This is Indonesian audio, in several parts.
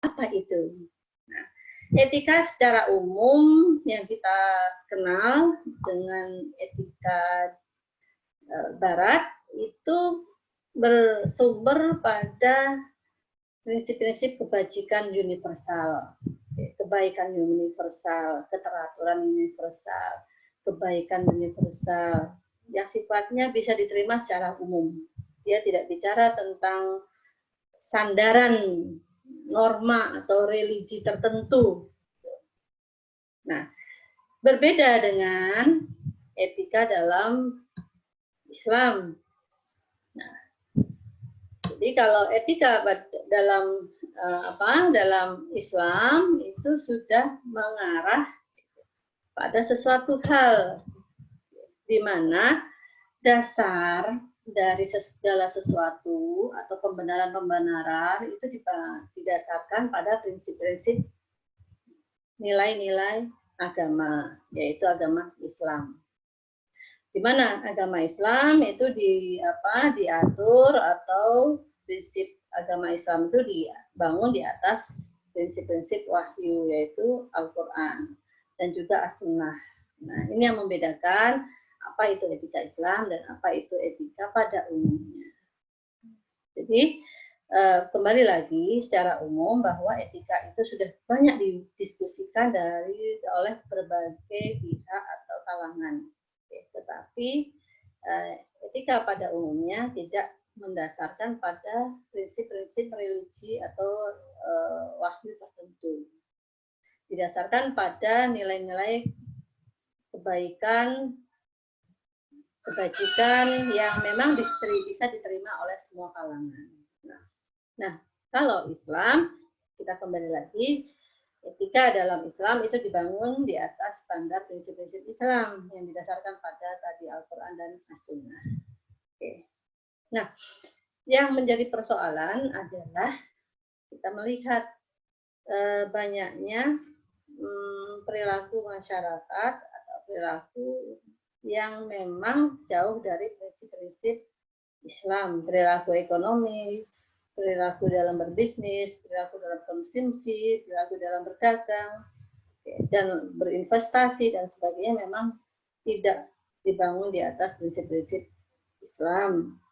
apa itu? Nah, etika secara umum yang kita kenal dengan etika Barat itu bersumber pada prinsip-prinsip kebajikan universal, kebaikan universal, keteraturan universal, kebaikan universal, yang sifatnya bisa diterima secara umum. Dia tidak bicara tentang sandaran norma atau religi tertentu. Nah, berbeda dengan etika dalam Islam. Nah, jadi kalau etika dalam dalam Islam itu sudah mengarah pada sesuatu hal di mana dasar dari segala sesuatu atau pembenaran-pembenaran itu didasarkan pada prinsip-prinsip nilai-nilai agama, yaitu agama Islam. Di mana agama Islam itu diatur atau prinsip agama Islam itu dibangun di atas prinsip-prinsip wahyu, yaitu Al-Quran dan juga As-Sunnah. Nah, ini yang membedakan apa itu etika Islam dan apa itu etika pada umumnya. Jadi kembali lagi secara umum bahwa etika itu sudah banyak didiskusikan oleh berbagai pihak atau kalangan. Tetapi etika pada umumnya tidak mendasarkan pada prinsip-prinsip religi atau wahyu tertentu. Didasarkan pada nilai-nilai kebaikan, kebajikan yang memang bisa diterima oleh semua kalangan. Nah, kalau Islam, kita kembali lagi, etika dalam Islam itu dibangun di atas standar prinsip-prinsip Islam yang didasarkan pada tadi Al-Quran dan As-Sunnah. Oke. Nah, yang menjadi persoalan adalah kita melihat banyaknya perilaku masyarakat atau perilaku yang memang jauh dari prinsip-prinsip Islam, perilaku ekonomi, perilaku dalam berbisnis, perilaku dalam konsumsi, perilaku dalam berdagang, dan berinvestasi dan sebagainya memang tidak dibangun di atas prinsip-prinsip Islam.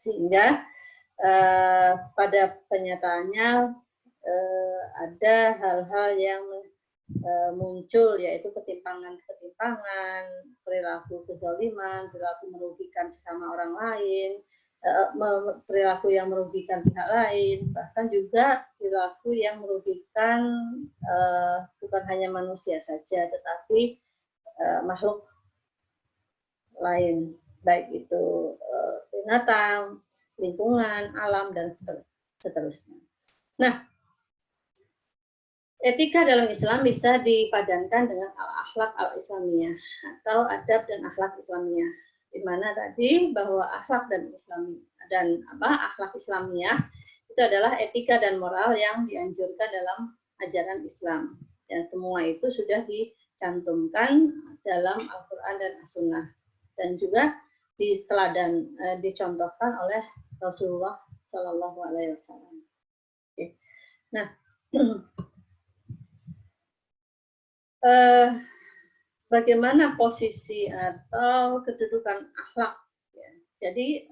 Sehingga pada kenyataannya ada hal-hal yang muncul, yaitu ketimpangan-ketimpangan, perilaku kezaliman, perilaku merugikan sesama orang lain, perilaku yang merugikan pihak lain, bahkan juga perilaku yang merugikan bukan hanya manusia saja, tetapi makhluk lain, baik itu binatang, lingkungan, alam, dan seterusnya. Nah, etika dalam Islam bisa dipadankan dengan al-akhlak al-islamiyah atau adab dan akhlak islamiyah. Di mana tadi bahwa akhlak dan akhlak islamiyah itu adalah etika dan moral yang dianjurkan dalam ajaran Islam. Dan semua itu sudah dicantumkan dalam Al-Quran dan As-Sunnah. Dan juga dicontohkan oleh Rasulullah Shallallahu Alaihi Wasallam. Nah, bagaimana posisi atau kedudukan akhlak? Jadi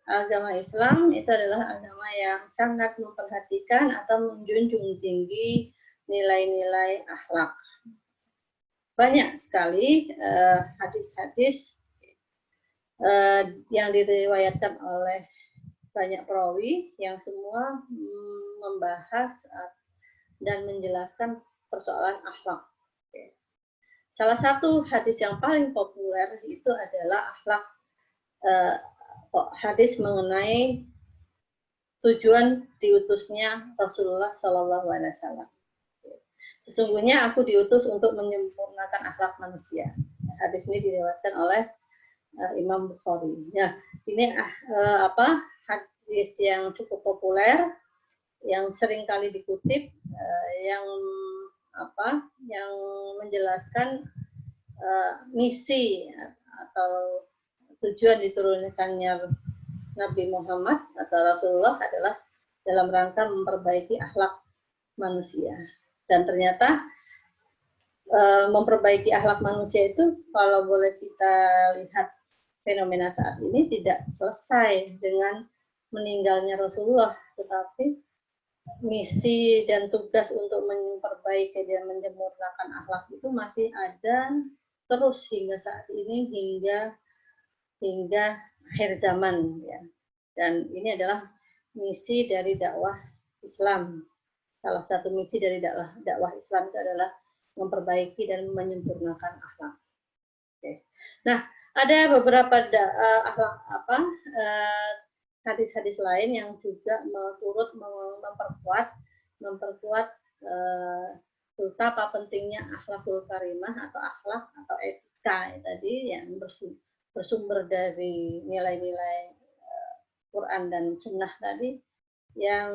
agama Islam itu adalah agama yang sangat memperhatikan atau menjunjung tinggi nilai-nilai akhlak. Banyak sekali hadis-hadis yang diriwayatkan oleh banyak perawi yang semua membahas dan menjelaskan persoalan akhlak. Salah satu hadis yang paling populer itu adalah hadis mengenai tujuan diutusnya Rasulullah Shallallahu Alaihi Wasallam. Sesungguhnya aku diutus untuk menyempurnakan akhlak manusia. Hadis ini diriwayatkan oleh Imam Bukhari. Ya, ini hadis yang cukup populer, yang sering kali dikutip, yang menjelaskan misi atau tujuan diturunkannya Nabi Muhammad atau Rasulullah adalah dalam rangka memperbaiki akhlak manusia. Dan ternyata memperbaiki akhlak manusia itu kalau boleh kita lihat fenomena saat ini tidak selesai dengan meninggalnya Rasulullah, tetapi misi dan tugas untuk memperbaiki dan menyempurnakan akhlak itu masih ada terus hingga saat ini, hingga akhir zaman ya. Dan ini adalah misi dari dakwah Islam. Salah satu misi dari dakwah Islam itu adalah memperbaiki dan menyempurnakan akhlak. Oke. Nah, ada beberapa hadis-hadis lain yang juga turut memperkuat betapa pentingnya akhlakul karimah atau akhlak atau etika tadi yang bersumber dari nilai-nilai Quran dan Sunnah tadi yang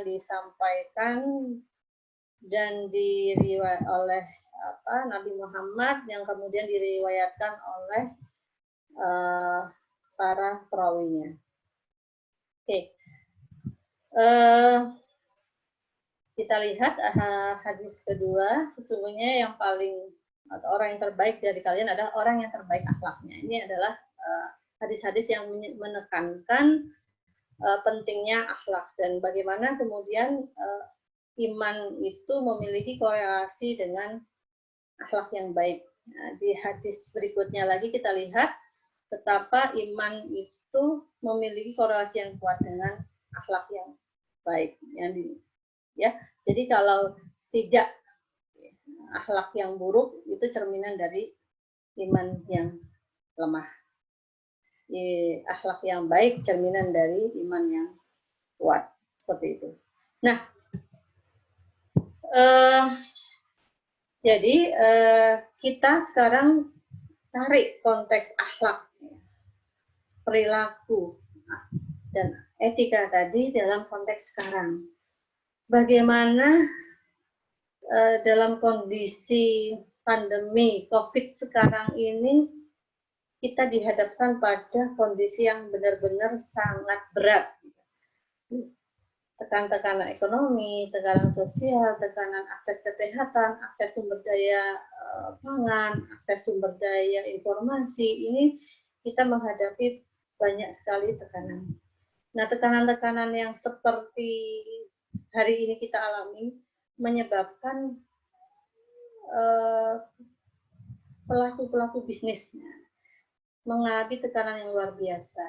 disampaikan dan diriwayat oleh Nabi Muhammad yang kemudian diriwayatkan oleh para perawinya. Oke. Kita lihat hadis kedua, sesungguhnya yang paling atau orang yang terbaik dari kalian adalah orang yang terbaik akhlaknya. Ini adalah hadis-hadis yang menekankan pentingnya akhlak dan bagaimana kemudian iman itu memiliki korelasi dengan akhlak yang baik. Nah, di hadis berikutnya lagi kita lihat betapa iman itu memiliki korelasi yang kuat dengan akhlak yang baik. Jadi kalau tidak akhlak yang buruk itu cerminan dari iman yang lemah. Akhlak yang baik cerminan dari iman yang kuat, seperti itu. Nah, jadi kita sekarang tarik konteks akhlak, perilaku, dan etika tadi dalam konteks sekarang. Bagaimana dalam kondisi pandemi COVID sekarang ini kita dihadapkan pada kondisi yang benar-benar sangat berat. Tekanan ekonomi, tekanan sosial, tekanan akses kesehatan, akses sumber daya pangan, akses sumber daya informasi, ini kita menghadapi banyak sekali tekanan. Nah, tekanan-tekanan yang seperti hari ini kita alami menyebabkan pelaku-pelaku bisnis mengalami tekanan yang luar biasa.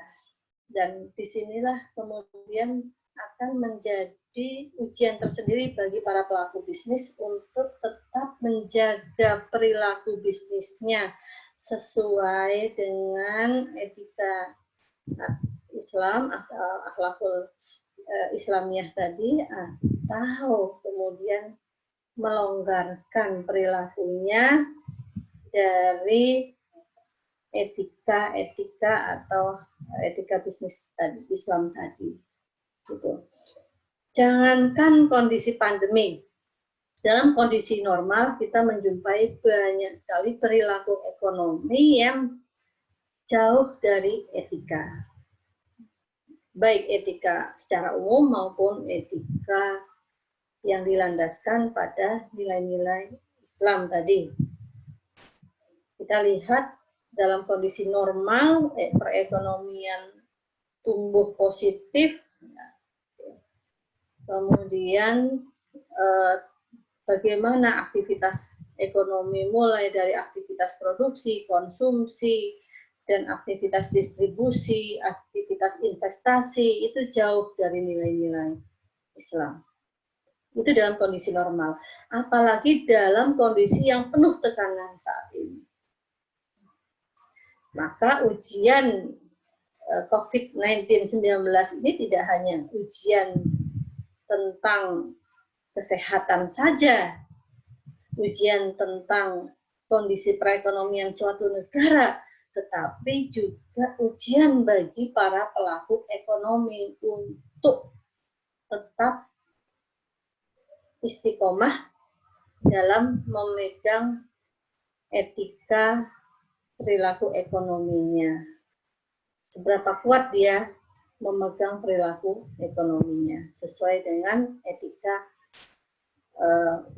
Dan disinilah kemudian akan menjadi ujian tersendiri bagi para pelaku bisnis untuk tetap menjaga perilaku bisnisnya sesuai dengan etika Islam atau akhlakul Islamiyah tadi, atau kemudian melonggarkan perilakunya dari etika atau etika bisnis tadi, Islam tadi. Gitu. Jangankan kondisi pandemi, dalam kondisi normal kita menjumpai banyak sekali perilaku ekonomi yang jauh dari etika. Baik etika secara umum maupun etika yang dilandaskan pada nilai-nilai Islam tadi. Kita lihat dalam kondisi normal, perekonomian tumbuh positif, kemudian bagaimana aktivitas ekonomi mulai dari aktivitas produksi, konsumsi, dan aktivitas distribusi, aktivitas investasi, itu jauh dari nilai-nilai Islam. Itu dalam kondisi normal. Apalagi dalam kondisi yang penuh tekanan saat ini. Maka ujian COVID-19 ini tidak hanya ujian tentang kesehatan saja, ujian tentang kondisi perekonomian suatu negara, tetapi juga ujian bagi para pelaku ekonomi untuk tetap istiqomah dalam memegang etika perilaku ekonominya. Seberapa kuat dia memegang perilaku ekonominya sesuai dengan etika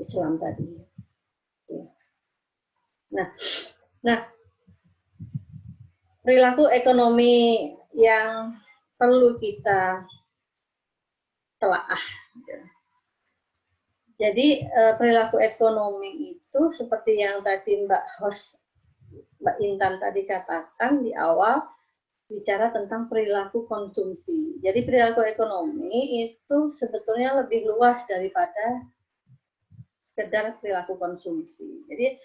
Islam tadi. Nah, perilaku ekonomi yang perlu kita telaah. Jadi perilaku ekonomi itu seperti yang tadi Mbak Intan tadi katakan di awal, bicara tentang perilaku konsumsi. Jadi perilaku ekonomi itu sebetulnya lebih luas daripada sekedar perilaku konsumsi. Jadi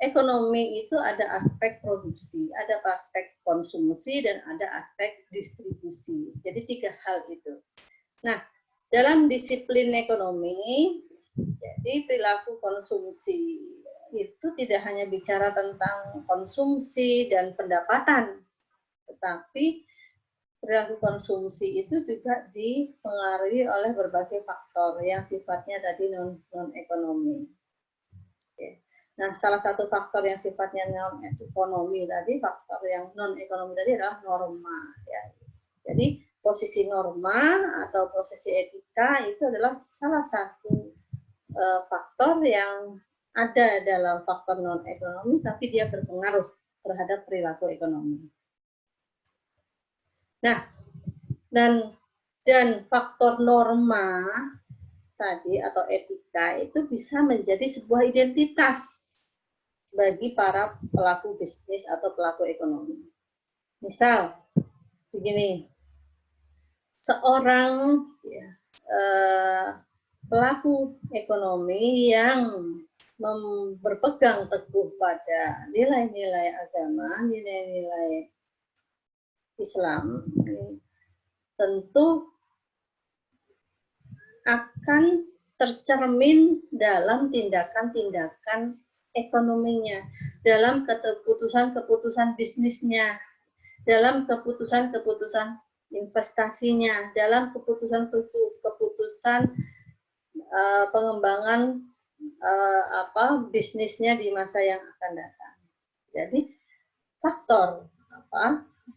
ekonomi itu ada aspek produksi, ada aspek konsumsi, dan ada aspek distribusi. Jadi 3 hal itu. Nah, dalam disiplin ekonomi, jadi perilaku konsumsi itu tidak hanya bicara tentang konsumsi dan pendapatan, tetapi perilaku konsumsi itu juga dipengaruhi oleh berbagai faktor yang sifatnya tadi non-ekonomi. Nah, salah satu faktor yang sifatnya non-ekonomi tadi, faktor yang non-ekonomi tadi adalah norma. Ya. Jadi posisi norma atau posisi etika itu adalah salah satu faktor yang ada dalam faktor non-ekonomi, tapi dia berpengaruh terhadap perilaku ekonomi. Nah, dan faktor norma tadi atau etika itu bisa menjadi sebuah identitas bagi para pelaku bisnis atau pelaku ekonomi. Misal, begini, seorang pelaku ekonomi yang berpegang teguh pada nilai-nilai agama, nilai-nilai Islam, tentu akan tercermin dalam tindakan-tindakan ekonominya, dalam keputusan-keputusan bisnisnya, dalam keputusan-keputusan investasinya, dalam keputusan-keputusan pengembangan bisnisnya di masa yang akan datang. Jadi faktor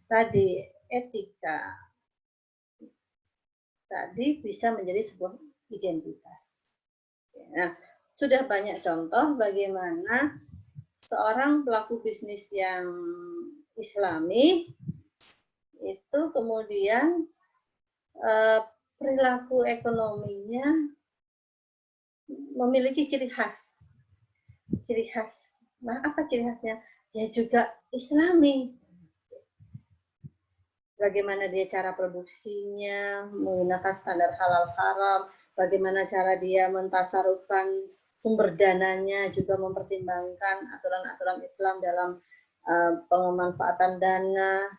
tadi etika tadi bisa menjadi sebuah identitas. Nah, sudah banyak contoh bagaimana seorang pelaku bisnis yang Islami itu kemudian perilaku ekonominya memiliki ciri khas. Ciri khas. Nah, apa ciri khasnya? Dia juga Islami. Bagaimana dia cara produksinya, menggunakan standar halal haram, bagaimana cara dia mentasarufkan sumber dananya, juga mempertimbangkan aturan-aturan Islam dalam pemanfaatan dana,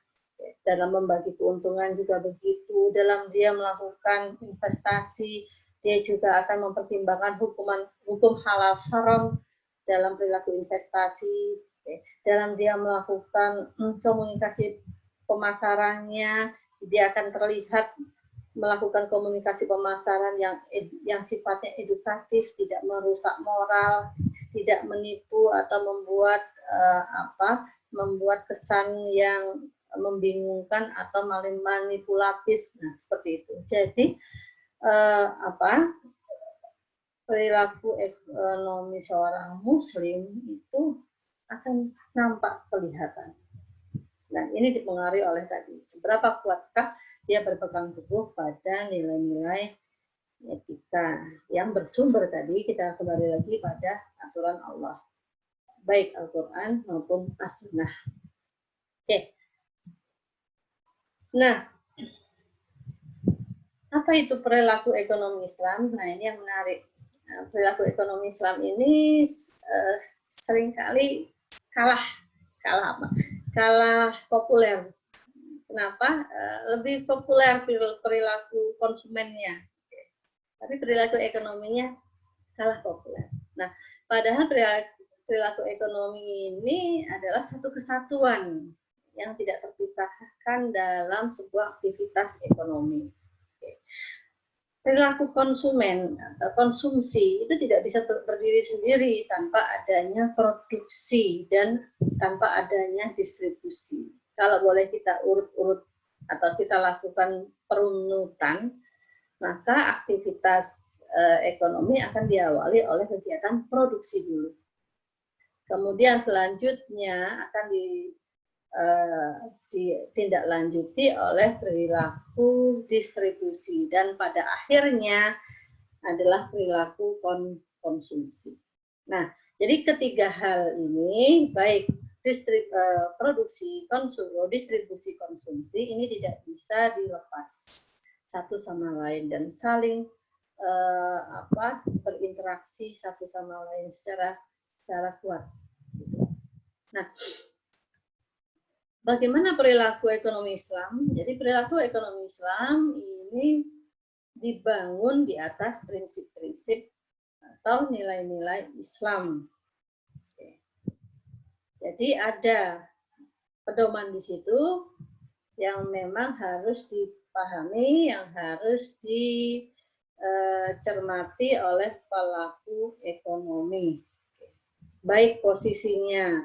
dalam membagi keuntungan juga begitu, dalam dia melakukan investasi, dia juga akan mempertimbangkan hukum halal haram dalam perilaku investasi, dalam dia melakukan komunikasi pemasarannya, dia akan terlihat melakukan komunikasi pemasaran yang sifatnya edukatif, tidak merusak moral, tidak menipu atau membuat kesan yang membingungkan atau manipulatif. Nah, seperti itu. Jadi perilaku ekonomi seorang muslim itu akan nampak kelihatan. Nah, ini dipengaruhi oleh tadi, seberapa kuatkah dia berpegang teguh pada nilai-nilai etika yang bersumber tadi, kita kembali lagi pada aturan Allah, baik Al-Quran maupun As-Sunnah. Oke. Nah, apa itu perilaku ekonomi Islam? Nah, ini yang menarik. Nah, perilaku ekonomi Islam ini seringkali kalah populer. Kenapa? Lebih populer perilaku konsumennya, tapi perilaku ekonominya kalah populer. Nah, padahal perilaku ekonomi ini adalah satu kesatuan yang tidak terpisahkan dalam sebuah aktivitas ekonomi. Perilaku konsumsi itu tidak bisa berdiri sendiri tanpa adanya produksi dan tanpa adanya distribusi. Kalau boleh kita urut-urut atau kita lakukan perunutan, maka aktivitas ekonomi akan diawali oleh kegiatan produksi dulu. Kemudian selanjutnya akan ditindaklanjuti oleh perilaku distribusi dan pada akhirnya adalah perilaku konsumsi. Nah, jadi ketiga hal ini baik produksi, distribusi, konsumsi ini tidak bisa dilepas satu sama lain dan saling berinteraksi satu sama lain secara kuat. Nah, bagaimana perilaku ekonomi Islam? Jadi perilaku ekonomi Islam ini dibangun di atas prinsip-prinsip atau nilai-nilai Islam. Jadi ada pedoman di situ yang memang harus dipahami, yang harus dicermati oleh pelaku ekonomi. Baik posisinya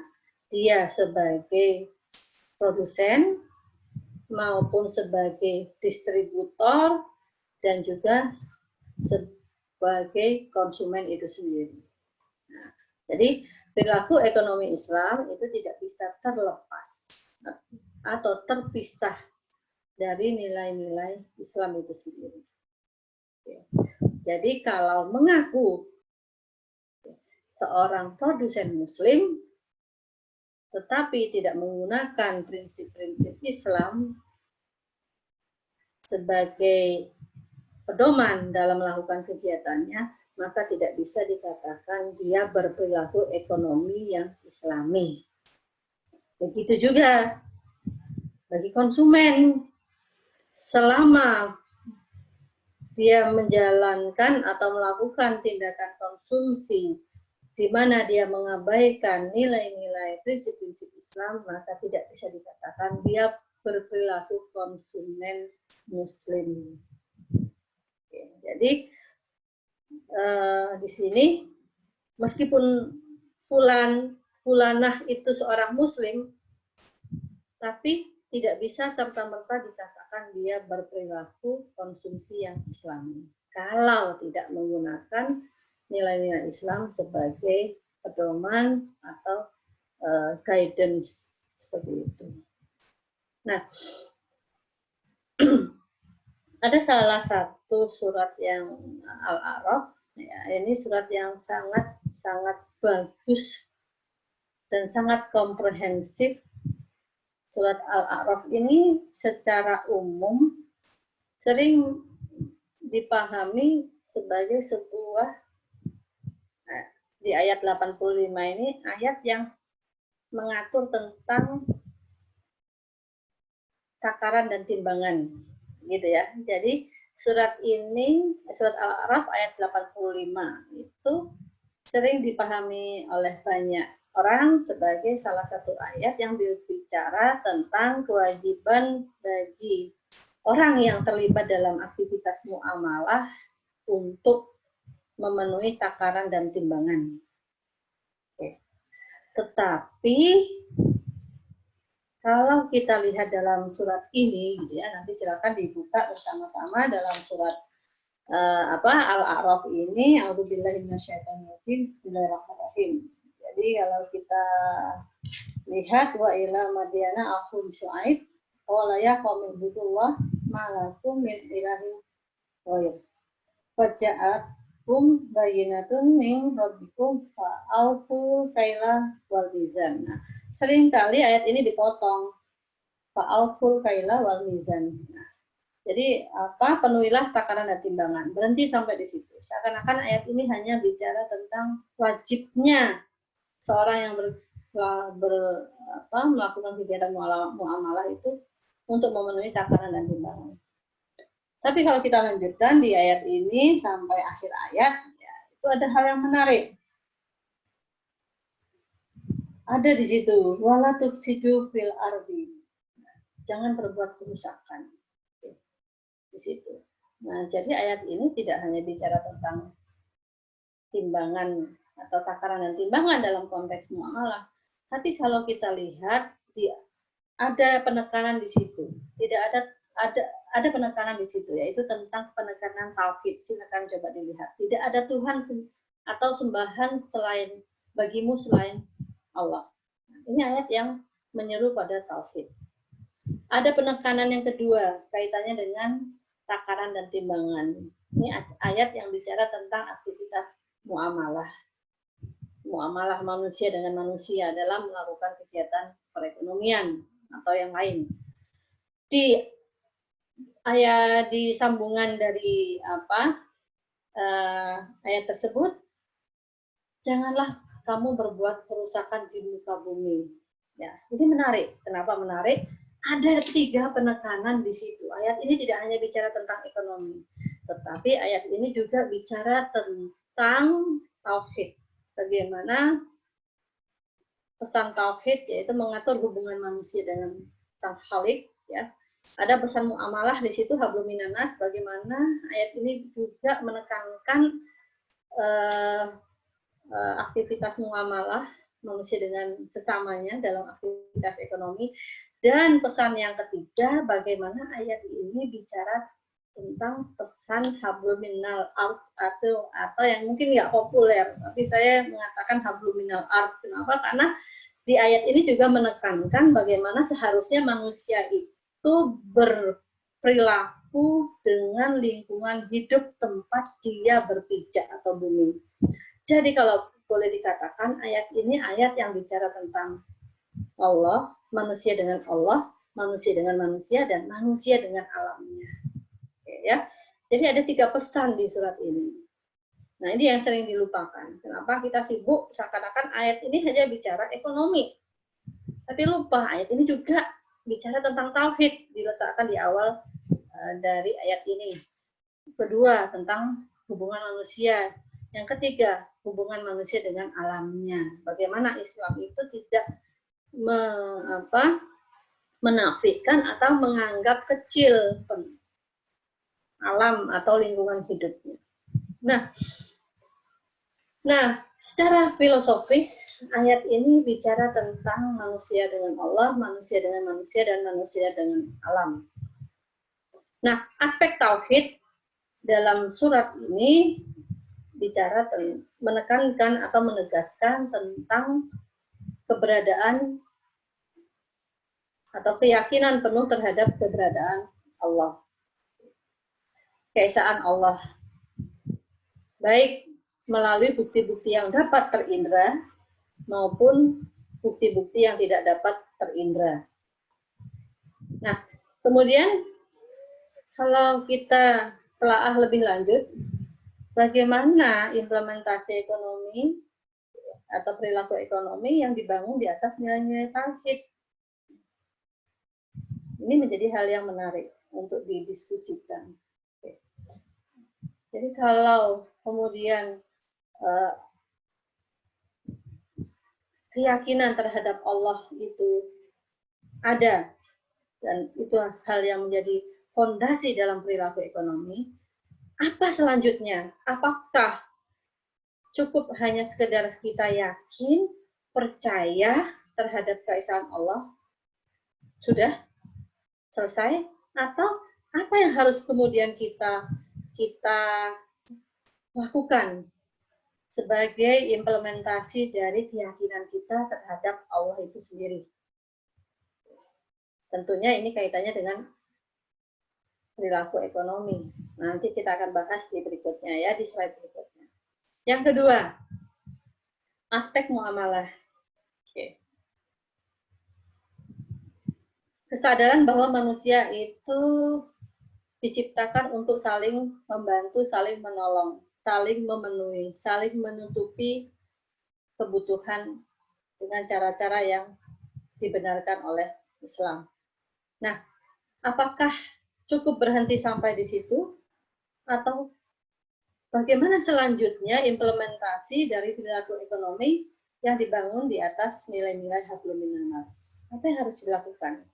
dia sebagai produsen maupun sebagai distributor dan juga sebagai konsumen itu sendiri. Nah, jadi perilaku ekonomi Islam itu tidak bisa terlepas atau terpisah dari nilai-nilai Islam itu sendiri. Jadi kalau mengaku seorang produsen Muslim tetapi tidak menggunakan prinsip-prinsip Islam sebagai pedoman dalam melakukan kegiatannya, maka tidak bisa dikatakan dia berperilaku ekonomi yang Islami. Begitu juga bagi konsumen, selama dia menjalankan atau melakukan tindakan konsumsi di mana dia mengabaikan nilai-nilai prinsip-prinsip Islam, maka tidak bisa dikatakan dia berperilaku konsumen Muslim. Oke, jadi di sini meskipun fulanah itu seorang Muslim, tapi tidak bisa serta-merta dikatakan dia berperilaku konsumsi yang Islami kalau tidak menggunakan nilai-nilai Islam sebagai pedoman atau guidance seperti itu. Nah, ada salah satu surat yang Al-A'raf, ya, ini surat yang sangat bagus dan sangat komprehensif. Surat Al-A'raf ini secara umum sering dipahami sebagai sebuah, di ayat 85 ini ayat yang mengatur tentang takaran dan timbangan, gitu ya. Jadi surat ini, surat Al-A'raf ayat 85 itu sering dipahami oleh banyak orang sebagai salah satu ayat yang berbicara tentang kewajiban bagi orang yang terlibat dalam aktivitas muamalah untuk memenuhi takaran dan timbangan. Oke. Tetapi kalau kita lihat dalam surat ini, gitu ya, nanti silakan dibuka bersama-sama dalam surat Al-A'raf ini. A'udzubillahi minasyaitonirrajim. Bismillahirrahmanirrahim. Jadi kalau kita lihat wa ila madyana akhum Syuaib qala ya qaumi ibudullah ma lakum min ilahin ghair. Faja'atkum bayyinatun min rabbikum fa'aufu kaila wal mizan. Nah, seringkali ayat ini dipotong. Fa'auful kaila wal mizan. Nah, jadi penuhilah takaran dan timbangan. Berhenti sampai di situ. Seakan-akan ayat ini hanya bicara tentang wajibnya seorang yang melakukan kegiatan muamalah itu untuk memenuhi takaran dan timbangan. Tapi kalau kita lanjutkan di ayat ini sampai akhir ayat, ya, itu ada hal yang menarik. Ada di situ, wala tufsidu fil ardi. Jangan berbuat kerusakan. Di situ. Nah, jadi ayat ini tidak hanya bicara tentang timbangan atau takaran dan timbangan dalam konteks muamalah, tapi kalau kita lihat ada penekanan di situ. Tidak ada ada penekanan di situ, yaitu tentang penekanan tauhid. Silakan coba dilihat. Tidak ada Tuhan atau sembahan bagimu selain Allah. Ini ayat yang menyeru pada tauhid. Ada penekanan yang kedua, kaitannya dengan takaran dan timbangan. Ini ayat yang bicara tentang aktivitas muamalah. Muamalah manusia dengan manusia dalam melakukan kegiatan perekonomian atau yang lain. Di sambungan dari ayat tersebut, janganlah kamu berbuat kerusakan di muka bumi. Ya, ini menarik. Kenapa menarik? Ada 3 penekanan di situ. Ayat ini tidak hanya bicara tentang ekonomi, tetapi ayat ini juga bicara tentang tauhid. Bagaimana pesan tauhid, yaitu mengatur hubungan manusia dengan Sang Khalik, ya. Ada pesan muamalah di situ, hablum minanas. Bagaimana ayat ini juga menekankan aktivitas muamalah manusia dengan sesamanya dalam aktivitas ekonomi. Dan pesan yang ketiga, bagaimana ayat ini bicara tentang pesan hablum minal ard, atau yang mungkin nggak populer, tapi saya mengatakan hablum minal ard. Kenapa? Karena di ayat ini juga menekankan bagaimana seharusnya manusia itu berperilaku dengan lingkungan hidup tempat dia berpijak atau bumi. Jadi kalau boleh dikatakan ayat ini ayat yang bicara tentang Allah, manusia dengan Allah, manusia dengan manusia, dan manusia dengan alamnya. Oke, ya. Jadi ada 3 pesan di surat ini. Nah, ini yang sering dilupakan. Kenapa kita sibuk seakan-akan ayat ini hanya bicara ekonomi. Tapi lupa, ayat ini juga bicara tentang tauhid, diletakkan di awal dari ayat ini. Kedua, tentang hubungan manusia. Yang ketiga, hubungan manusia dengan alamnya. Bagaimana Islam itu tidak menafikan atau menganggap kecil alam atau lingkungan hidupnya. Nah, secara filosofis ayat ini bicara tentang manusia dengan Allah, manusia dengan manusia, dan manusia dengan alam. Nah, aspek tauhid dalam surat ini bicara menekankan atau menegaskan tentang keberadaan atau keyakinan penuh terhadap keberadaan Allah. Keesaan Allah. Baik melalui bukti-bukti yang dapat terindra maupun bukti-bukti yang tidak dapat terindra. Nah, kemudian kalau kita telaah lebih lanjut, bagaimana implementasi ekonomi atau perilaku ekonomi yang dibangun di atas nilai-nilai tauhid. Ini menjadi hal yang menarik untuk didiskusikan. Jadi kalau kemudian keyakinan terhadap Allah itu ada, dan itu hal yang menjadi fondasi dalam perilaku ekonomi, apa selanjutnya? Apakah cukup hanya sekedar kita yakin, percaya terhadap keesaan Allah? Sudah selesai? Atau apa yang harus kemudian kita lakukan sebagai implementasi dari keyakinan kita terhadap Allah itu sendiri? Tentunya ini kaitannya dengan perilaku ekonomi. Nanti kita akan bahas di berikutnya ya, di slide berikutnya. Yang kedua, aspek muamalah. Oke. Kesadaran bahwa manusia itu diciptakan untuk saling membantu, saling menolong, saling memenuhi, saling menutupi kebutuhan dengan cara-cara yang dibenarkan oleh Islam. Nah, apakah cukup berhenti sampai di situ? Atau bagaimana selanjutnya implementasi dari perilaku ekonomi yang dibangun di atas nilai-nilai hablum minanas? Apa yang harus dilakukan?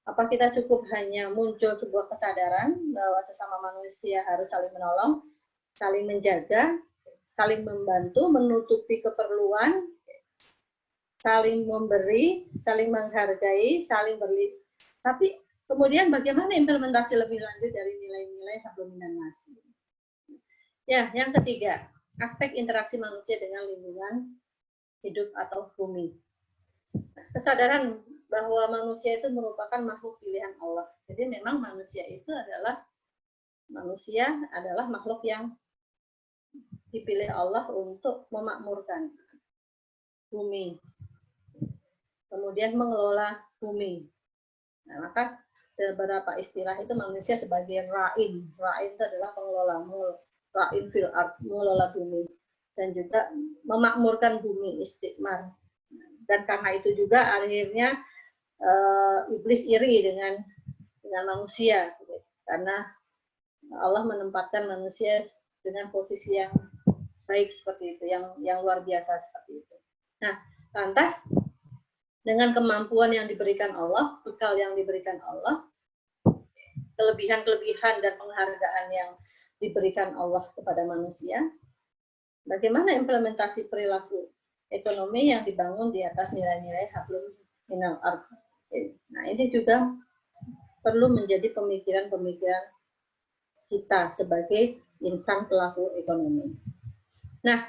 Apa kita cukup hanya muncul sebuah kesadaran bahwa sesama manusia harus saling menolong, saling menjaga, saling membantu, menutupi keperluan, saling memberi, saling menghargai, saling berlipat. Tapi Kemudian bagaimana implementasi lebih lanjut dari nilai-nilai hablum minan nas? Ya, yang ketiga, aspek interaksi manusia dengan lingkungan hidup atau bumi. Kesadaran bahwa manusia itu merupakan makhluk pilihan Allah. Jadi memang manusia adalah makhluk yang dipilih Allah untuk memakmurkan bumi, kemudian mengelola bumi. Nah, maka beberapa istilah itu manusia sebagai ra'in. Ra'in itu adalah pengelola, ra'in fil ard, mengelola bumi. Dan juga memakmurkan bumi, istikmar. Dan karena itu juga akhirnya iblis iri dengan manusia. Karena Allah menempatkan manusia dengan posisi yang baik seperti itu, yang luar biasa seperti itu. Nah, lantas dengan kemampuan yang diberikan Allah, bekal yang diberikan Allah, kelebihan-kelebihan dan penghargaan yang diberikan Allah kepada manusia, bagaimana implementasi perilaku ekonomi yang dibangun di atas nilai-nilai hablum minal ardh. Nah, ini juga perlu menjadi pemikiran-pemikiran kita sebagai insan pelaku ekonomi. Nah,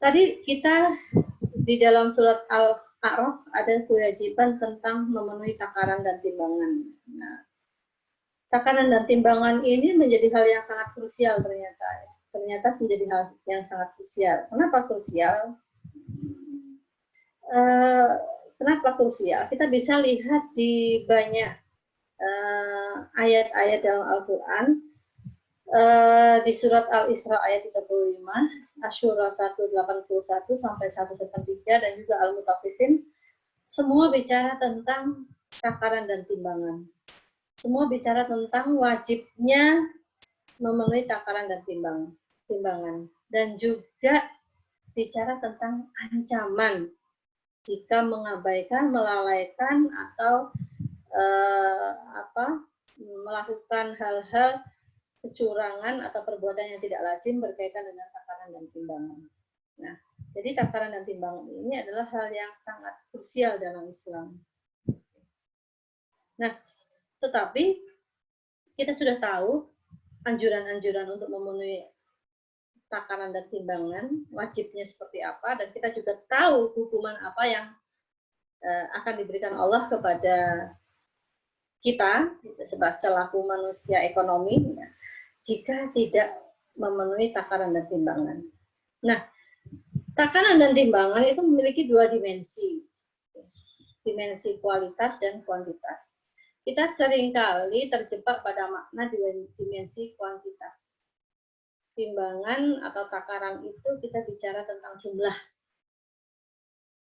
tadi kita di dalam surat Al-A'raf ada kewajiban tentang memenuhi takaran dan timbangan. Nah, takaran dan timbangan ini menjadi hal yang sangat krusial ternyata. Ternyata menjadi hal yang sangat krusial. Kenapa krusial? Kenapa krusial? Kita bisa lihat di banyak ayat-ayat dalam Al-Quran, di surat Al-Isra ayat 35, Asyura 181 sampai 193, dan juga Al-Mutaffifin, semua bicara tentang takaran dan timbangan. Semua bicara tentang wajibnya memenuhi takaran dan timbangan. Dan juga bicara tentang ancaman jika mengabaikan, melalaikan, atau melakukan hal-hal kecurangan atau perbuatan yang tidak lazim berkaitan dengan takaran dan timbangan. Nah, jadi takaran dan timbangan ini adalah hal yang sangat krusial dalam Islam. Nah, tetapi kita sudah tahu anjuran-anjuran untuk memenuhi takaran dan timbangan, wajibnya seperti apa, dan kita juga tahu hukuman apa yang akan diberikan Allah kepada kita selaku manusia ekonomi jika tidak memenuhi takaran dan timbangan. Nah, takaran dan timbangan itu memiliki dua dimensi, dimensi kualitas dan kuantitas. Kita seringkali terjebak pada makna dimensi kuantitas. Timbangan atau takaran itu kita bicara tentang jumlah,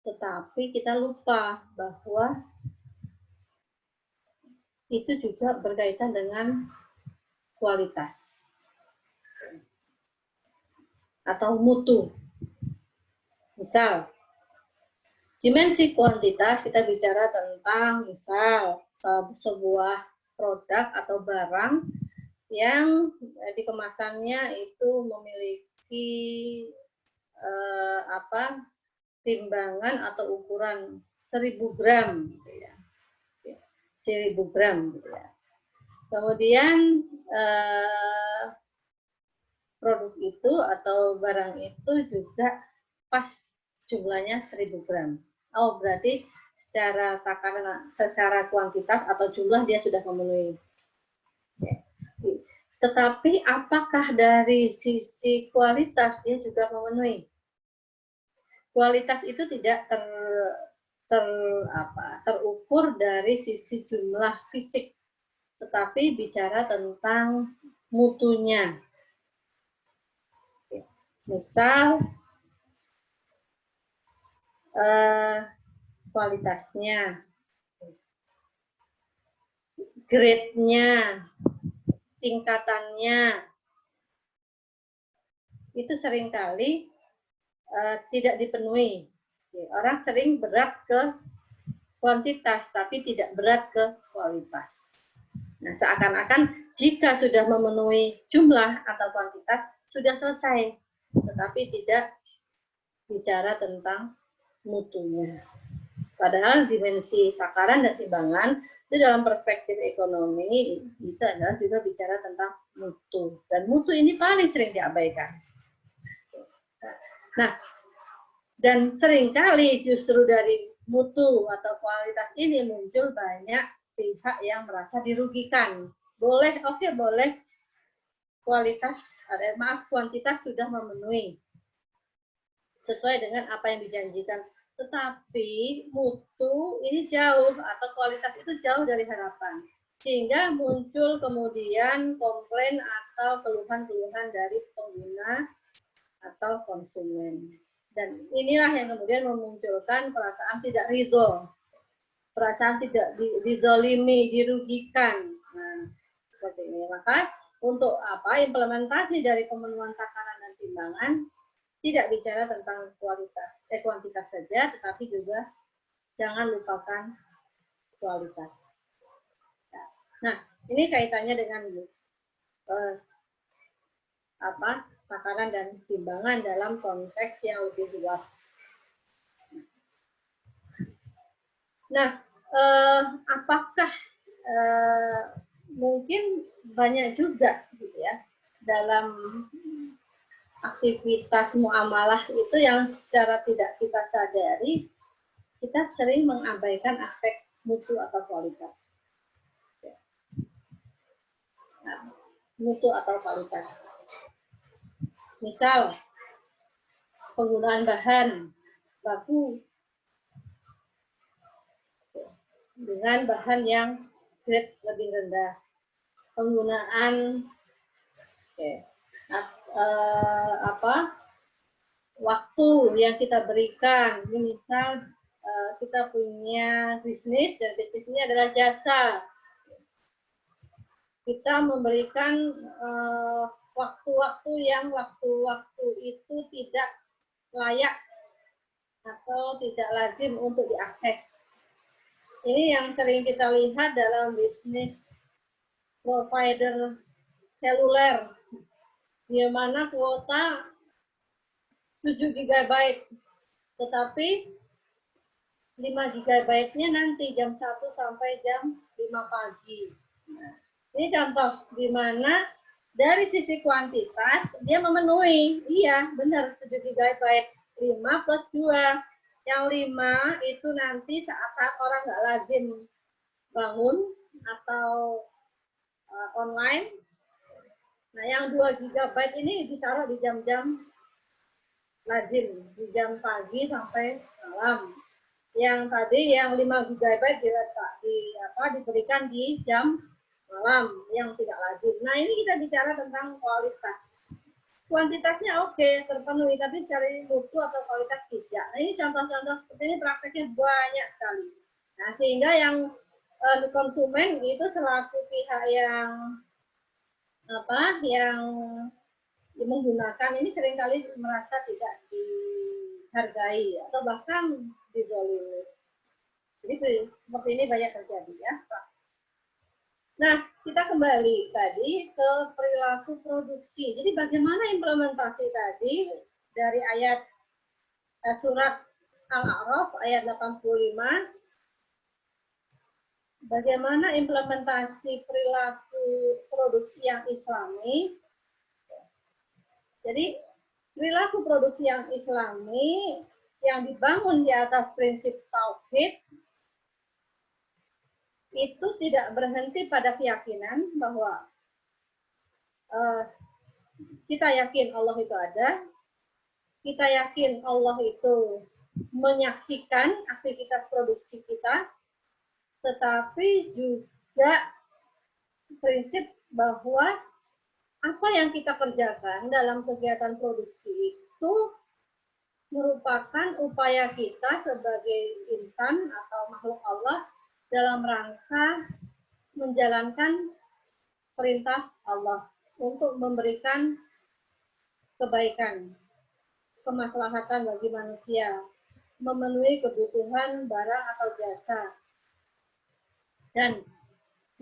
tetapi kita lupa bahwa itu juga berkaitan dengan kualitas atau mutu. Misal, dimensi kuantitas kita bicara tentang misal sebuah produk atau barang yang di kemasannya itu memiliki timbangan atau ukuran 1000 gram, gitu ya. 1000 gram, gitu ya. Kemudian produk itu atau barang itu juga pas jumlahnya 1000 gram. Oh, berarti secara takaran, secara kuantitas atau jumlah dia sudah memenuhi. Tetapi apakah dari sisi kualitas dia juga memenuhi? Kualitas itu tidak terukur dari sisi jumlah fisik, tetapi bicara tentang mutunya. Misal kualitasnya, grade-nya, tingkatannya, itu seringkali tidak dipenuhi. Orang sering berat ke kuantitas, tapi tidak berat ke kualitas. Nah, seakan-akan jika sudah memenuhi jumlah atau kuantitas, sudah selesai. Tetapi tidak bicara tentang mutunya. Padahal dimensi takaran dan timbangan itu dalam perspektif ekonomi itu adalah juga bicara tentang mutu. Dan mutu ini paling sering diabaikan. Nah, dan seringkali justru dari mutu atau kualitas ini muncul banyak pihak yang merasa dirugikan. Boleh, oke, boleh kualitas, kuantitas sudah memenuhi sesuai dengan apa yang dijanjikan. Tetapi mutu ini jauh atau kualitas itu jauh dari harapan. Sehingga muncul kemudian komplain atau keluhan-keluhan dari pengguna atau konsumen. Dan inilah yang kemudian memunculkan perasaan tidak ridho, perasaan tidak dizolimi, dirugikan. Nah, seperti ini. Maka untuk apa implementasi dari pemenuhan takaran dan timbangan tidak bicara tentang kuantitas saja, tetapi juga jangan lupakan kualitas. Nah, ini kaitannya dengan takaran dan timbangan dalam konteks yang lebih luas. Nah, apakah mungkin banyak juga gitu ya dalam aktivitas muamalah itu yang secara tidak kita sadari kita sering mengabaikan aspek mutu atau kualitas. Nah, mutu atau kualitas. Misal penggunaan bahan baku dengan bahan yang grade lebih rendah, penggunaan waktu yang kita berikan. Misal kita punya bisnis dan bisnis ini adalah jasa. Kita memberikan waktu-waktu yang waktu-waktu itu tidak layak atau tidak lazim untuk diakses. Ini yang sering kita lihat dalam bisnis provider seluler, di mana kuota 7 GB, tetapi 5 GB-nya nanti jam 1 sampai jam 5 pagi. Nah, ini contoh di mana dari sisi kuantitas dia memenuhi, iya benar 7 GB, 5 plus 2. Yang 5 itu nanti saat orang nggak lazim bangun atau online. Nah, yang 2 GB ini ditaruh di jam-jam lazim, di jam pagi sampai malam. Yang tadi yang 5 GB diberikan di jam malam yang tidak lazim. Nah, ini kita bicara tentang kualitas. Kuantitasnya oke, terpenuhi, tapi cari mutu atau kualitas tidak. Nah, ini contoh-contoh seperti ini prakteknya banyak sekali. Nah, sehingga yang konsumen itu selaku pihak yang menggunakan ini seringkali merasa tidak dihargai atau bahkan dizolimi. Jadi seperti ini banyak terjadi ya, Pak. Nah, kita kembali tadi ke perilaku produksi. Jadi bagaimana implementasi tadi dari ayat surat Al-A'raf ayat 85, bagaimana implementasi perilaku produksi yang islami. Jadi perilaku produksi yang islami yang dibangun di atas prinsip tauhid itu tidak berhenti pada keyakinan bahwa kita yakin Allah itu ada, kita yakin Allah itu menyaksikan aktivitas produksi kita, tetapi juga prinsip bahwa apa yang kita kerjakan dalam kegiatan produksi itu merupakan upaya kita sebagai insan atau makhluk Allah dalam rangka menjalankan perintah Allah untuk memberikan kebaikan, kemaslahatan bagi manusia, memenuhi kebutuhan barang atau jasa, dan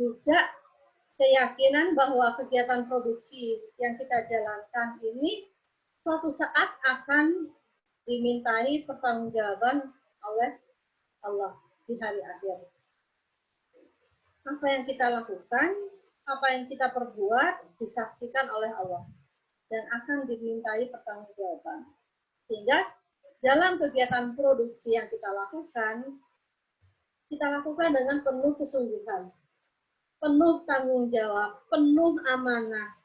juga keyakinan bahwa kegiatan produksi yang kita jalankan ini suatu saat akan dimintai pertanggungjawaban oleh Allah di hari akhir. Apa yang kita lakukan, apa yang kita perbuat disaksikan oleh Allah dan akan dimintai pertanggungjawaban. Sehingga dalam kegiatan produksi yang kita lakukan dengan penuh kesungguhan, penuh tanggung jawab, penuh amanah,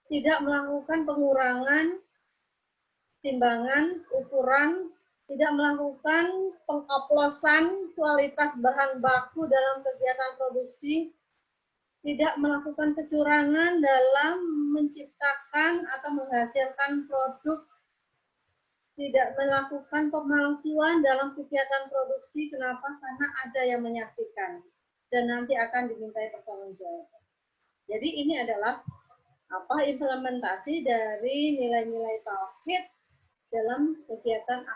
tidak melakukan pengurangan timbangan, ukuran, tidak melakukan pengoplosan kualitas bahan baku dalam kegiatan produksi, tidak melakukan kecurangan dalam menciptakan atau menghasilkan produk, tidak melakukan pemalsuan dalam kegiatan produksi. Kenapa? Karena ada yang menyaksikan dan nanti akan dimintai pertanggungjawaban. Jadi ini adalah implementasi dari nilai-nilai tauhid dalam kegiatan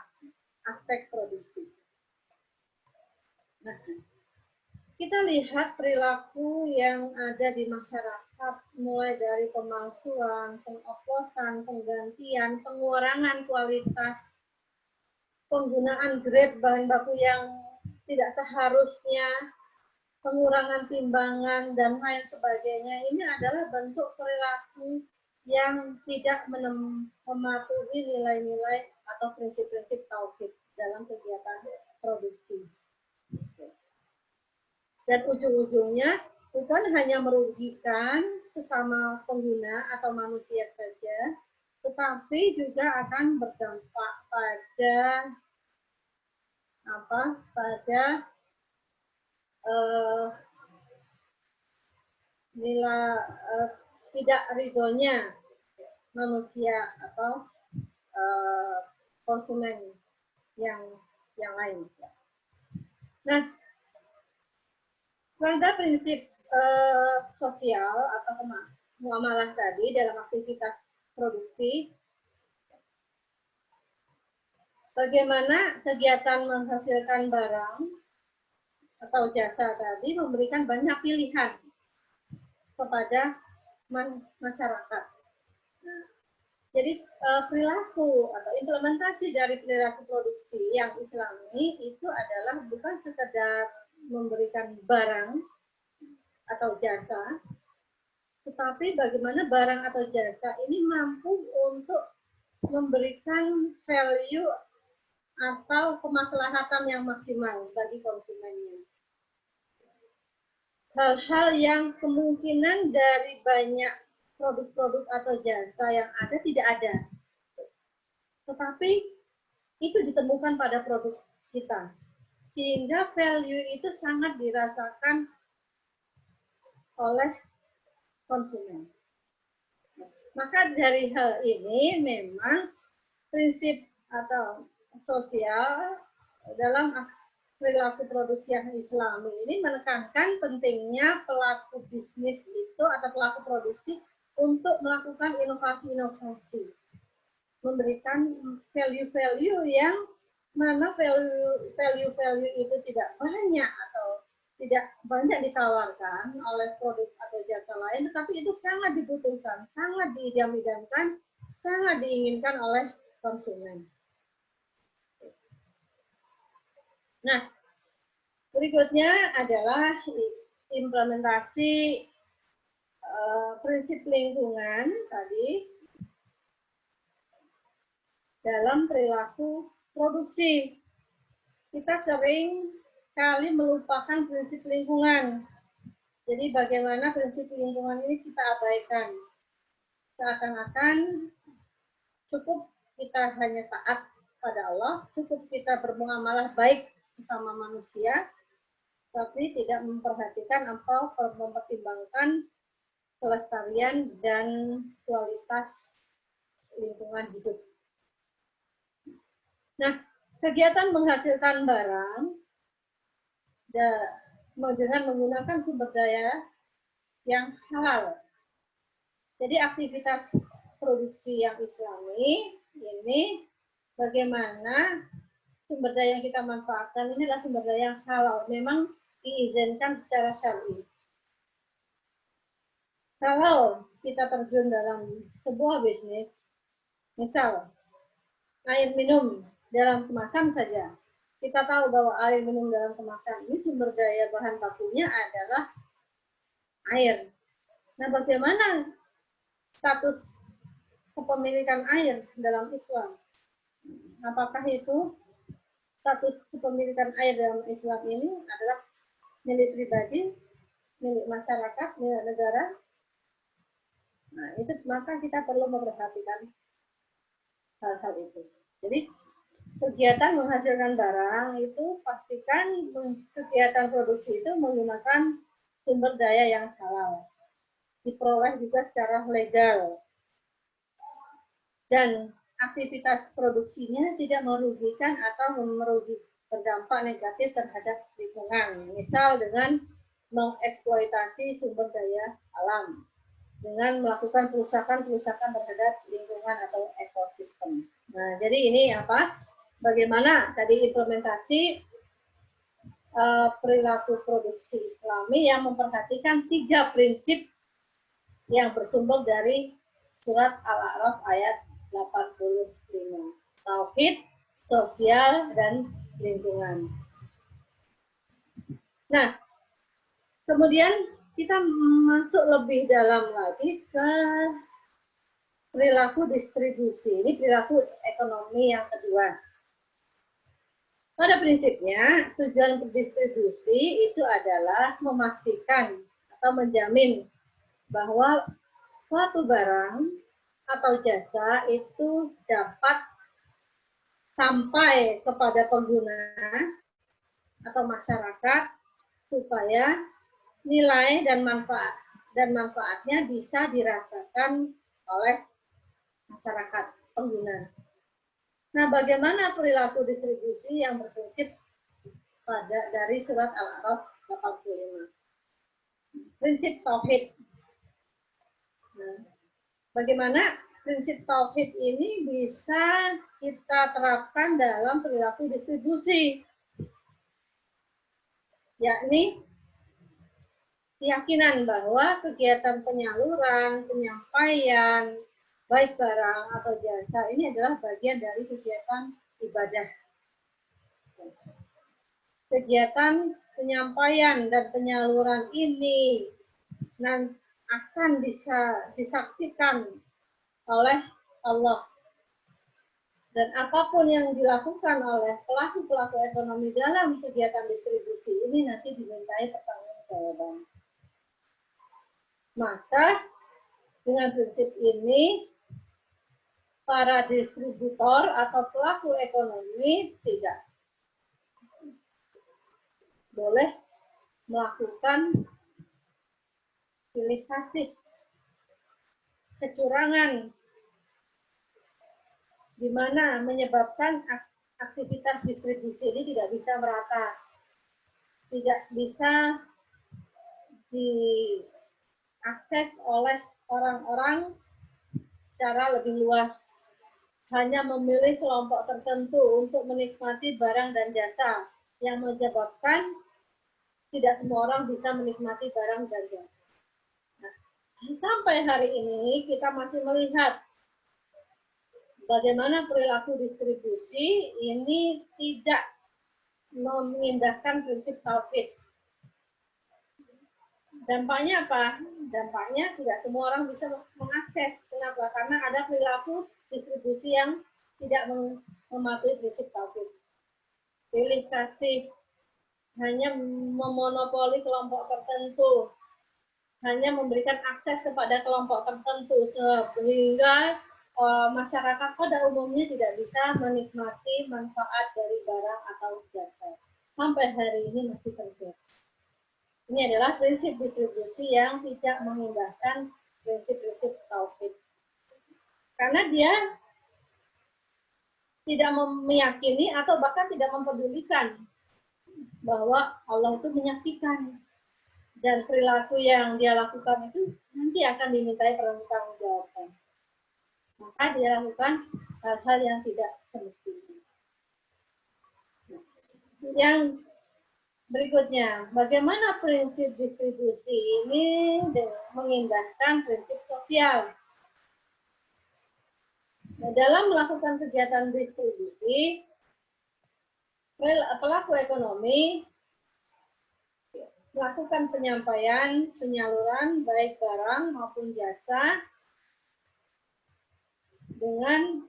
aspek produksi. Nah, kita lihat perilaku yang ada di masyarakat, mulai dari pemalsuan, pengoplosan, penggantian, pengurangan kualitas, penggunaan grade bahan baku yang tidak seharusnya, pengurangan timbangan, dan lain sebagainya. Ini adalah bentuk perilaku yang tidak mematuhi nilai-nilai atau prinsip-prinsip tauhid dalam kegiatan produksi. Dan ujung-ujungnya bukan hanya merugikan sesama pengguna atau manusia saja, tetapi juga akan berdampak pada nilai tidak ridhonya manusia atau konsumen yang lain. Nah, pada prinsip sosial atau muamalah tadi dalam aktivitas produksi, bagaimana kegiatan menghasilkan barang atau jasa tadi memberikan banyak pilihan kepada masyarakat. Nah, jadi perilaku atau implementasi dari perilaku produksi yang Islami itu adalah bukan sekedar memberikan barang atau jasa, tetapi bagaimana barang atau jasa ini mampu untuk memberikan value atau kemaslahatan yang maksimal bagi konsumennya. Hal-hal yang kemungkinan dari banyak produk-produk atau jasa yang ada tidak ada. Tetapi itu ditemukan pada produk kita. Sehingga value itu sangat dirasakan oleh konsumen. Maka dari hal ini memang prinsip atau sosial dalam perilaku produksi yang Islami ini menekankan pentingnya pelaku bisnis itu atau pelaku produksi untuk melakukan inovasi-inovasi, memberikan value-value yang mana value-value itu tidak banyak atau tidak banyak ditawarkan oleh produk atau jasa lain, tetapi itu sangat dibutuhkan, sangat diidam-idamkan, sangat diinginkan oleh konsumen. Nah, berikutnya adalah implementasi prinsip lingkungan tadi dalam perilaku produksi. Kita sering kali melupakan prinsip lingkungan. Jadi bagaimana prinsip lingkungan ini kita abaikan. Seakan-akan cukup kita hanya taat pada Allah, cukup kita bermuamalah baik sama manusia, tapi tidak memperhatikan atau mempertimbangkan kelestarian dan kualitas lingkungan hidup. Nah, kegiatan menghasilkan barang dengan menggunakan sumber daya yang halal. Jadi aktivitas produksi yang Islami ini bagaimana sumber daya yang kita manfaatkan ini adalah sumber daya yang halal, memang diizinkan secara syar'i. Kalau kita terjun dalam sebuah bisnis, misal air minum dalam kemasan saja. Kita tahu bahwa air minum dalam kemasan ini sumber daya bahan bakunya adalah air. Nah, bagaimana status kepemilikan air dalam Islam? Apakah itu status kepemilikan air dalam Islam ini adalah milik pribadi, milik masyarakat, milik negara? Nah, itu maka kita perlu memperhatikan hal-hal itu. Jadi kegiatan menghasilkan barang itu pastikan kegiatan produksi itu menggunakan sumber daya yang halal, diperoleh juga secara legal, dan aktivitas produksinya tidak merugikan atau berdampak negatif terhadap lingkungan. Misal dengan mengeksploitasi sumber daya alam, dengan melakukan perusakan-perusakan terhadap lingkungan atau ekosistem. Nah, jadi ini apa? Bagaimana tadi implementasi perilaku produksi Islami yang memperhatikan 3 prinsip yang bersumber dari surat Al-A'raf ayat 85. Tauhid, sosial, dan lingkungan. Nah, kemudian kita masuk lebih dalam lagi ke perilaku distribusi. Ini perilaku ekonomi yang kedua. Pada prinsipnya, tujuan distribusi itu adalah memastikan atau menjamin bahwa suatu barang atau jasa itu dapat sampai kepada pengguna atau masyarakat supaya nilai dan manfaatnya bisa dirasakan oleh masyarakat pengguna. Nah, bagaimana perilaku distribusi yang berprinsip dari surat Al-A'raf 85? Prinsip tauhid. Nah, bagaimana prinsip tauhid ini bisa kita terapkan dalam perilaku distribusi? Yakni keyakinan bahwa kegiatan penyaluran, penyampaian, baik barang atau jasa ini adalah bagian dari kegiatan ibadah. Kegiatan penyampaian dan penyaluran ini akan bisa disaksikan oleh Allah. Dan apapun yang dilakukan oleh pelaku-pelaku ekonomi dalam kegiatan distribusi ini nanti dimintai pertanggungjawaban. Maka dengan prinsip ini, para distributor atau pelaku ekonomi tidak boleh melakukan pilih kasih, kecurangan, di mana menyebabkan aktivitas distribusi ini tidak bisa merata, tidak bisa diakses oleh orang-orang secara lebih luas, hanya memilih kelompok tertentu untuk menikmati barang dan jasa, yang menyebabkan tidak semua orang bisa menikmati barang dan jasa. Nah, sampai hari ini kita masih melihat bagaimana perilaku distribusi ini tidak mengindahkan prinsip tauhid. Dampaknya apa? Dampaknya tidak semua orang bisa mengakses. Kenapa? Karena ada perilaku distribusi yang tidak mematuhi prinsip tauhid. Pilih kasih, hanya memonopoli kelompok tertentu, hanya memberikan akses kepada kelompok tertentu, sehingga masyarakat pada umumnya tidak bisa menikmati manfaat dari barang atau jasa. Sampai hari ini masih terjadi. Ini adalah prinsip distribusi yang tidak mengindahkan prinsip-prinsip tauhid. Karena dia tidak meyakini atau bahkan tidak mempedulikan bahwa Allah itu menyaksikan, dan perilaku yang dia lakukan itu nanti akan dimintai pertanggungjawaban. Maka dia lakukan hal-hal yang tidak semestinya. Yang berikutnya, bagaimana prinsip distribusi ini mengindahkan prinsip sosial? Nah, dalam melakukan kegiatan distribusi, pelaku ekonomi melakukan penyampaian, penyaluran baik barang maupun jasa dengan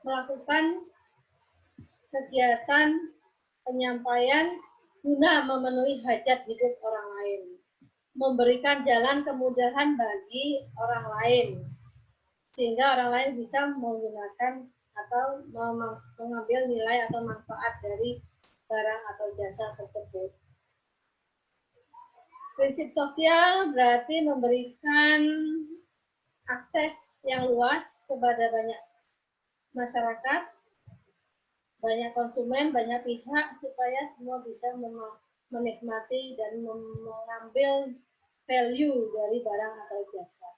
melakukan kegiatan penyampaian guna memenuhi hajat hidup orang lain, memberikan jalan kemudahan bagi orang lain, sehingga orang lain bisa menggunakan atau mengambil nilai atau manfaat dari barang atau jasa tersebut. Prinsip sosial berarti memberikan akses yang luas kepada banyak masyarakat, banyak konsumen, banyak pihak, supaya semua bisa menikmati dan mengambil value dari barang atau jasa.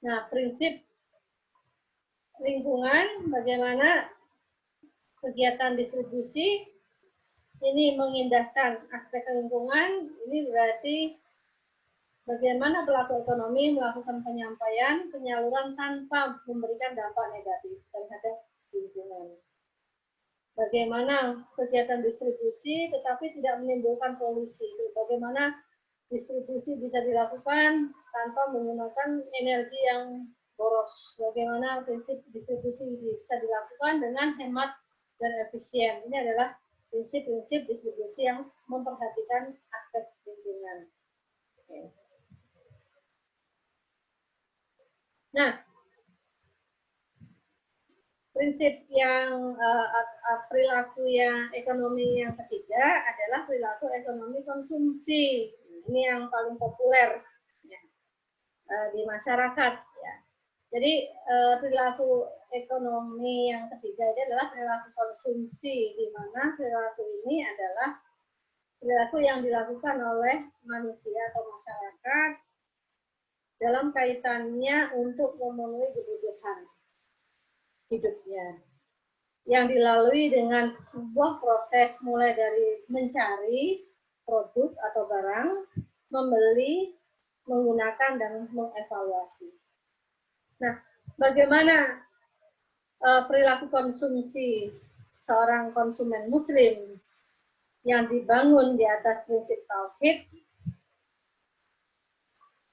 Nah, prinsip lingkungan, bagaimana kegiatan distribusi ini mengindahkan aspek lingkungan, ini berarti bagaimana pelaku ekonomi melakukan penyampaian, penyaluran tanpa memberikan dampak negatif terhadap lingkungan. Bagaimana kegiatan distribusi tetapi tidak menimbulkan polusi. Bagaimana distribusi bisa dilakukan tanpa menggunakan energi yang boros. Bagaimana prinsip distribusi bisa dilakukan dengan hemat dan efisien. Ini adalah prinsip-prinsip distribusi yang memperhatikan aspek lingkungan. Oke. Nah, prinsip yang perilaku yang ekonomi yang ketiga adalah perilaku ekonomi konsumsi. Ini yang paling populer ya, di masyarakat. Ya. Jadi perilaku ekonomi yang ketiga ini adalah perilaku konsumsi, di mana perilaku ini adalah perilaku yang dilakukan oleh manusia atau masyarakat dalam kaitannya untuk memenuhi kebutuhan hidupnya, yang dilalui dengan sebuah proses mulai dari mencari produk atau barang, membeli, menggunakan, dan mengevaluasi. Nah, bagaimana perilaku konsumsi seorang konsumen muslim yang dibangun di atas prinsip tauhid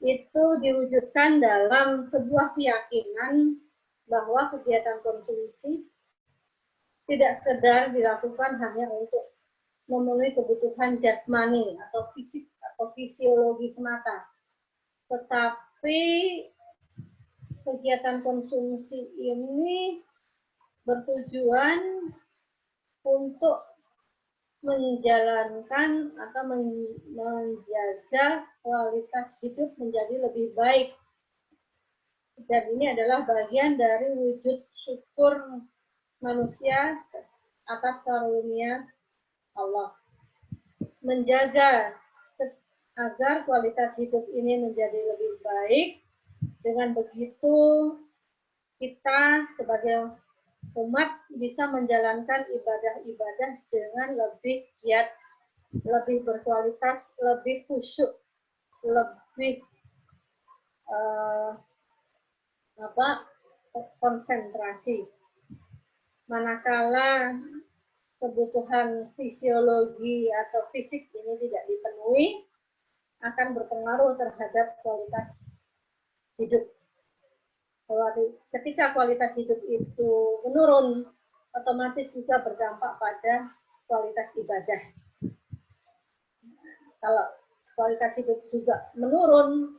itu diwujudkan dalam sebuah keyakinan bahwa kegiatan konsumsi tidak sekedar dilakukan hanya untuk memenuhi kebutuhan jasmani atau fisik atau fisiologi semata, tetapi kegiatan konsumsi ini bertujuan untuk menjalankan atau menjaga kualitas hidup menjadi lebih baik. Dan ini adalah bagian dari wujud syukur manusia atas karunia Allah. Menjaga agar kualitas hidup ini menjadi lebih baik. Dengan begitu, kita sebagai umat bisa menjalankan ibadah-ibadah dengan lebih giat, lebih berkualitas, lebih khusyuk, lebih konsentrasi. Manakala kebutuhan fisiologi atau fisik ini tidak dipenuhi, akan berpengaruh terhadap kualitas hidup. Ketika kualitas hidup itu menurun, otomatis juga berdampak pada kualitas ibadah. Kalau kualitas hidup juga menurun,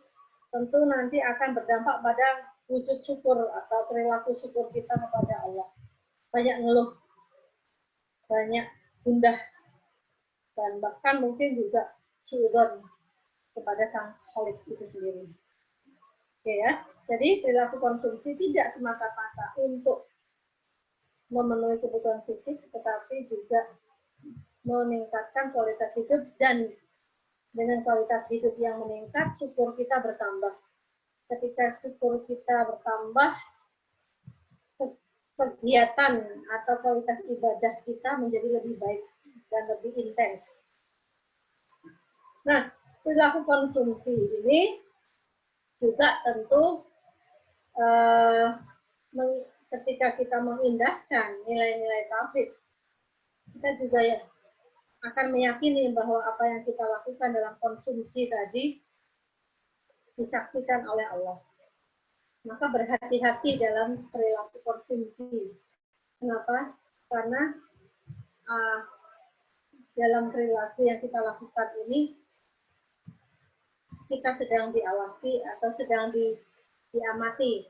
tentu nanti akan berdampak pada wujud syukur atau perilaku syukur kita kepada Allah. Banyak ngeluh, banyak gundah, dan bahkan mungkin juga suudzon kepada Sang Khalik itu sendiri. Oke ya, jadi perilaku konsumsi tidak semata-mata untuk memenuhi kebutuhan fisik, tetapi juga meningkatkan kualitas hidup, dan dengan kualitas hidup yang meningkat, syukur kita bertambah. Ketika syukur kita bertambah, kegiatan atau kualitas ibadah kita menjadi lebih baik dan lebih intens. Nah, perilaku konsumsi ini juga tentu eh, ketika kita mengindahkan nilai-nilai tauhid, kita juga ya akan meyakini bahwa apa yang kita lakukan dalam konsumsi tadi disaksikan oleh Allah. Maka berhati-hati dalam perilaku konsumsi. Kenapa? Karena dalam perilaku yang kita lakukan ini kita sedang diawasi atau sedang diamati.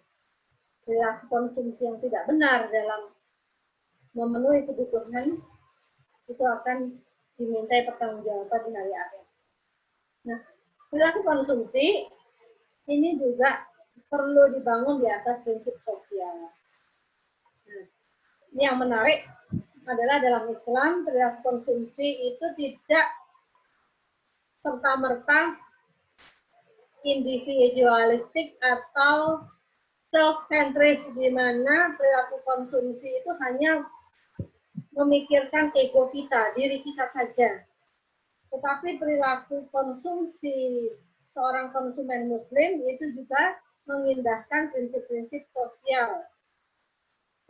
Perilaku konsumsi yang tidak benar dalam memenuhi kebutuhan itu akan dimintai pertanggungjawaban di hari akhir. Nah, perilaku konsumsi ini juga perlu dibangun di atas prinsip sosial. Nah, yang menarik adalah dalam Islam perilaku konsumsi itu tidak serta-merta individualistik atau self-centris, di mana perilaku konsumsi itu hanya memikirkan ego kita, diri kita saja. Tetapi perilaku konsumsi seorang konsumen muslim itu juga mengindahkan prinsip-prinsip sosial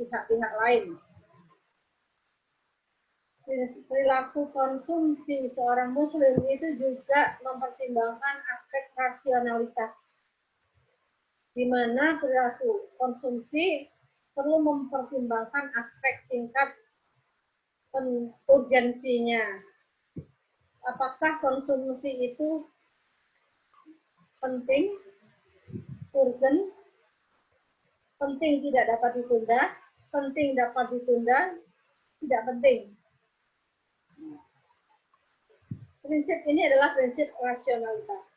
pihak-pihak lain. Perilaku konsumsi seorang muslim itu juga mempertimbangkan aspek rasionalitas, di mana perilaku konsumsi perlu mempertimbangkan aspek tingkat urgensinya. Apakah konsumsi itu penting, urgen, penting tidak dapat ditunda, penting dapat ditunda, tidak penting. Prinsip ini adalah prinsip rasionalitas.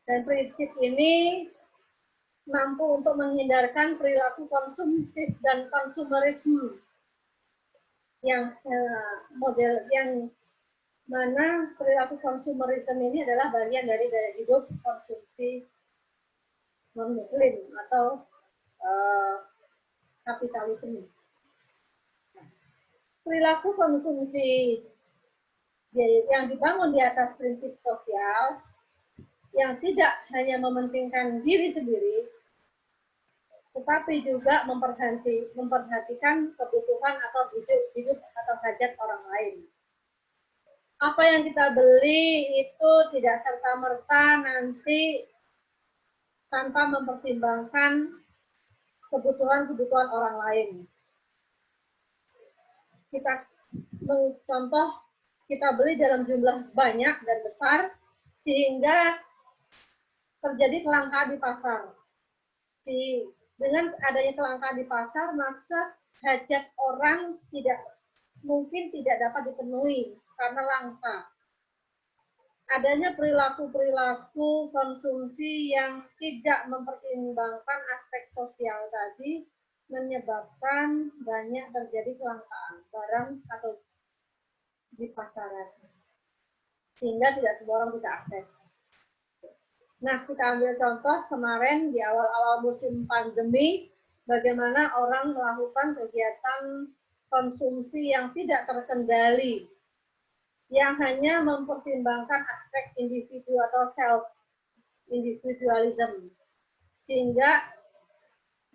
Dan prinsip ini mampu untuk menghindarkan perilaku konsumtif dan konsumerisme yang model yang mana perilaku konsumerisme ini adalah bagian dari gaya hidup konsumsi non-muslim atau kapitalisme. Perilaku konsumsi yang dibangun di atas prinsip sosial yang tidak hanya mementingkan diri sendiri, tetapi juga memperhatikan kebutuhan atau hidup atau hajat orang lain. Apa yang kita beli itu tidak serta-merta nanti tanpa mempertimbangkan kebutuhan-kebutuhan orang lain. Kita contoh, kita beli dalam jumlah banyak dan besar, sehingga terjadi kelangkaan di pasar. Dengan adanya kelangkaan di pasar, maka hajat orang mungkin tidak dapat dipenuhi karena langka. Adanya perilaku-perilaku konsumsi yang tidak mempertimbangkan aspek sosial tadi menyebabkan banyak terjadi kelangkaan barang atau di pasaran, sehingga tidak semua orang bisa akses. Nah, kita ambil contoh kemarin di awal-awal musim pandemi, bagaimana orang melakukan kegiatan konsumsi yang tidak terkendali, yang hanya mempertimbangkan aspek individu atau self-individualism, sehingga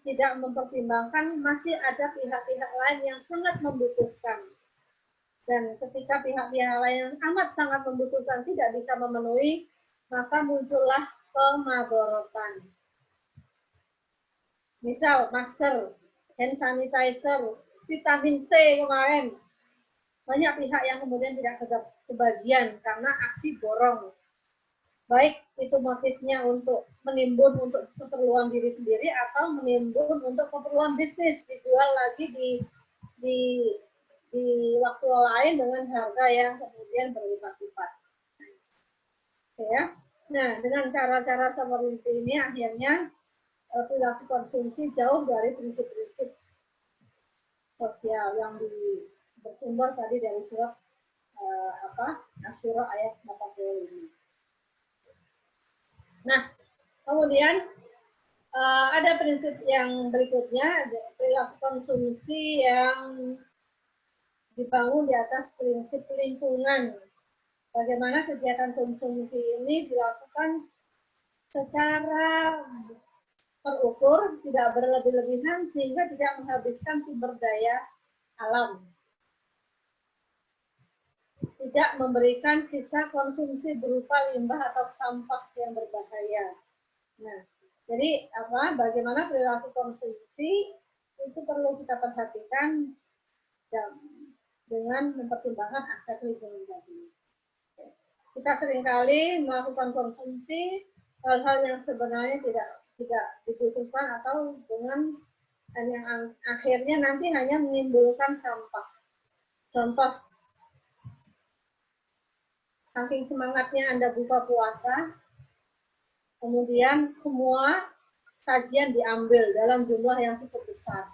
tidak mempertimbangkan masih ada pihak-pihak lain yang sangat membutuhkan. Dan ketika pihak-pihak lain yang amat sangat membutuhkan tidak bisa memenuhi, maka muncullah kemadorotan. Misal masker, hand sanitizer, vitamin C kemarin. Banyak pihak yang kemudian tidak kebagian karena aksi borong. Baik itu motifnya untuk menimbun untuk keperluan diri sendiri atau menimbun untuk keperluan bisnis, dijual lagi di waktu lain dengan harga yang kemudian berlipat-lipat. Ya. Nah, dengan cara-cara seperti ini akhirnya perilaku konsumsi jauh dari prinsip-prinsip sosial yang bersumber tadi dari surat Asy-Syura ayat 85. Nah, kemudian ada prinsip yang berikutnya, perilaku konsumsi yang dibangun di atas prinsip lingkungan. Bagaimana kegiatan konsumsi ini dilakukan secara terukur, tidak berlebih-lebihan sehingga tidak menghabiskan sumber daya alam. Tidak memberikan sisa konsumsi berupa limbah atau sampah yang berbahaya. Nah, jadi bagaimana perilaku konsumsi itu perlu kita perhatikan dengan mempertimbangkan aspek lingkungan tadi. Kita seringkali melakukan konsumsi hal-hal yang sebenarnya tidak dibutuhkan atau dengan yang akhirnya nanti hanya menimbulkan sampah. Contoh, saking semangatnya Anda buka puasa, kemudian semua sajian diambil dalam jumlah yang cukup besar.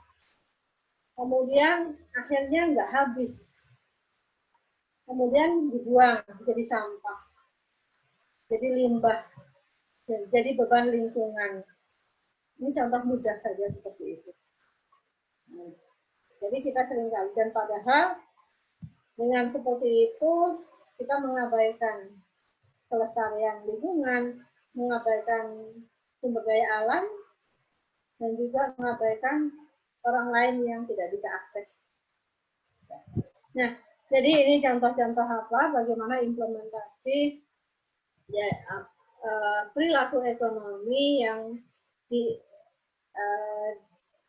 Kemudian akhirnya nggak habis. Kemudian dibuang jadi sampah, jadi limbah, jadi beban lingkungan. Ini contoh mudah saja seperti itu. Jadi kita seringkali, dan padahal dengan seperti itu kita mengabaikan kelestarian lingkungan, mengabaikan sumber daya alam, dan juga mengabaikan orang lain yang tidak bisa akses. Nah, jadi ini contoh-contoh bagaimana implementasi perilaku ekonomi yang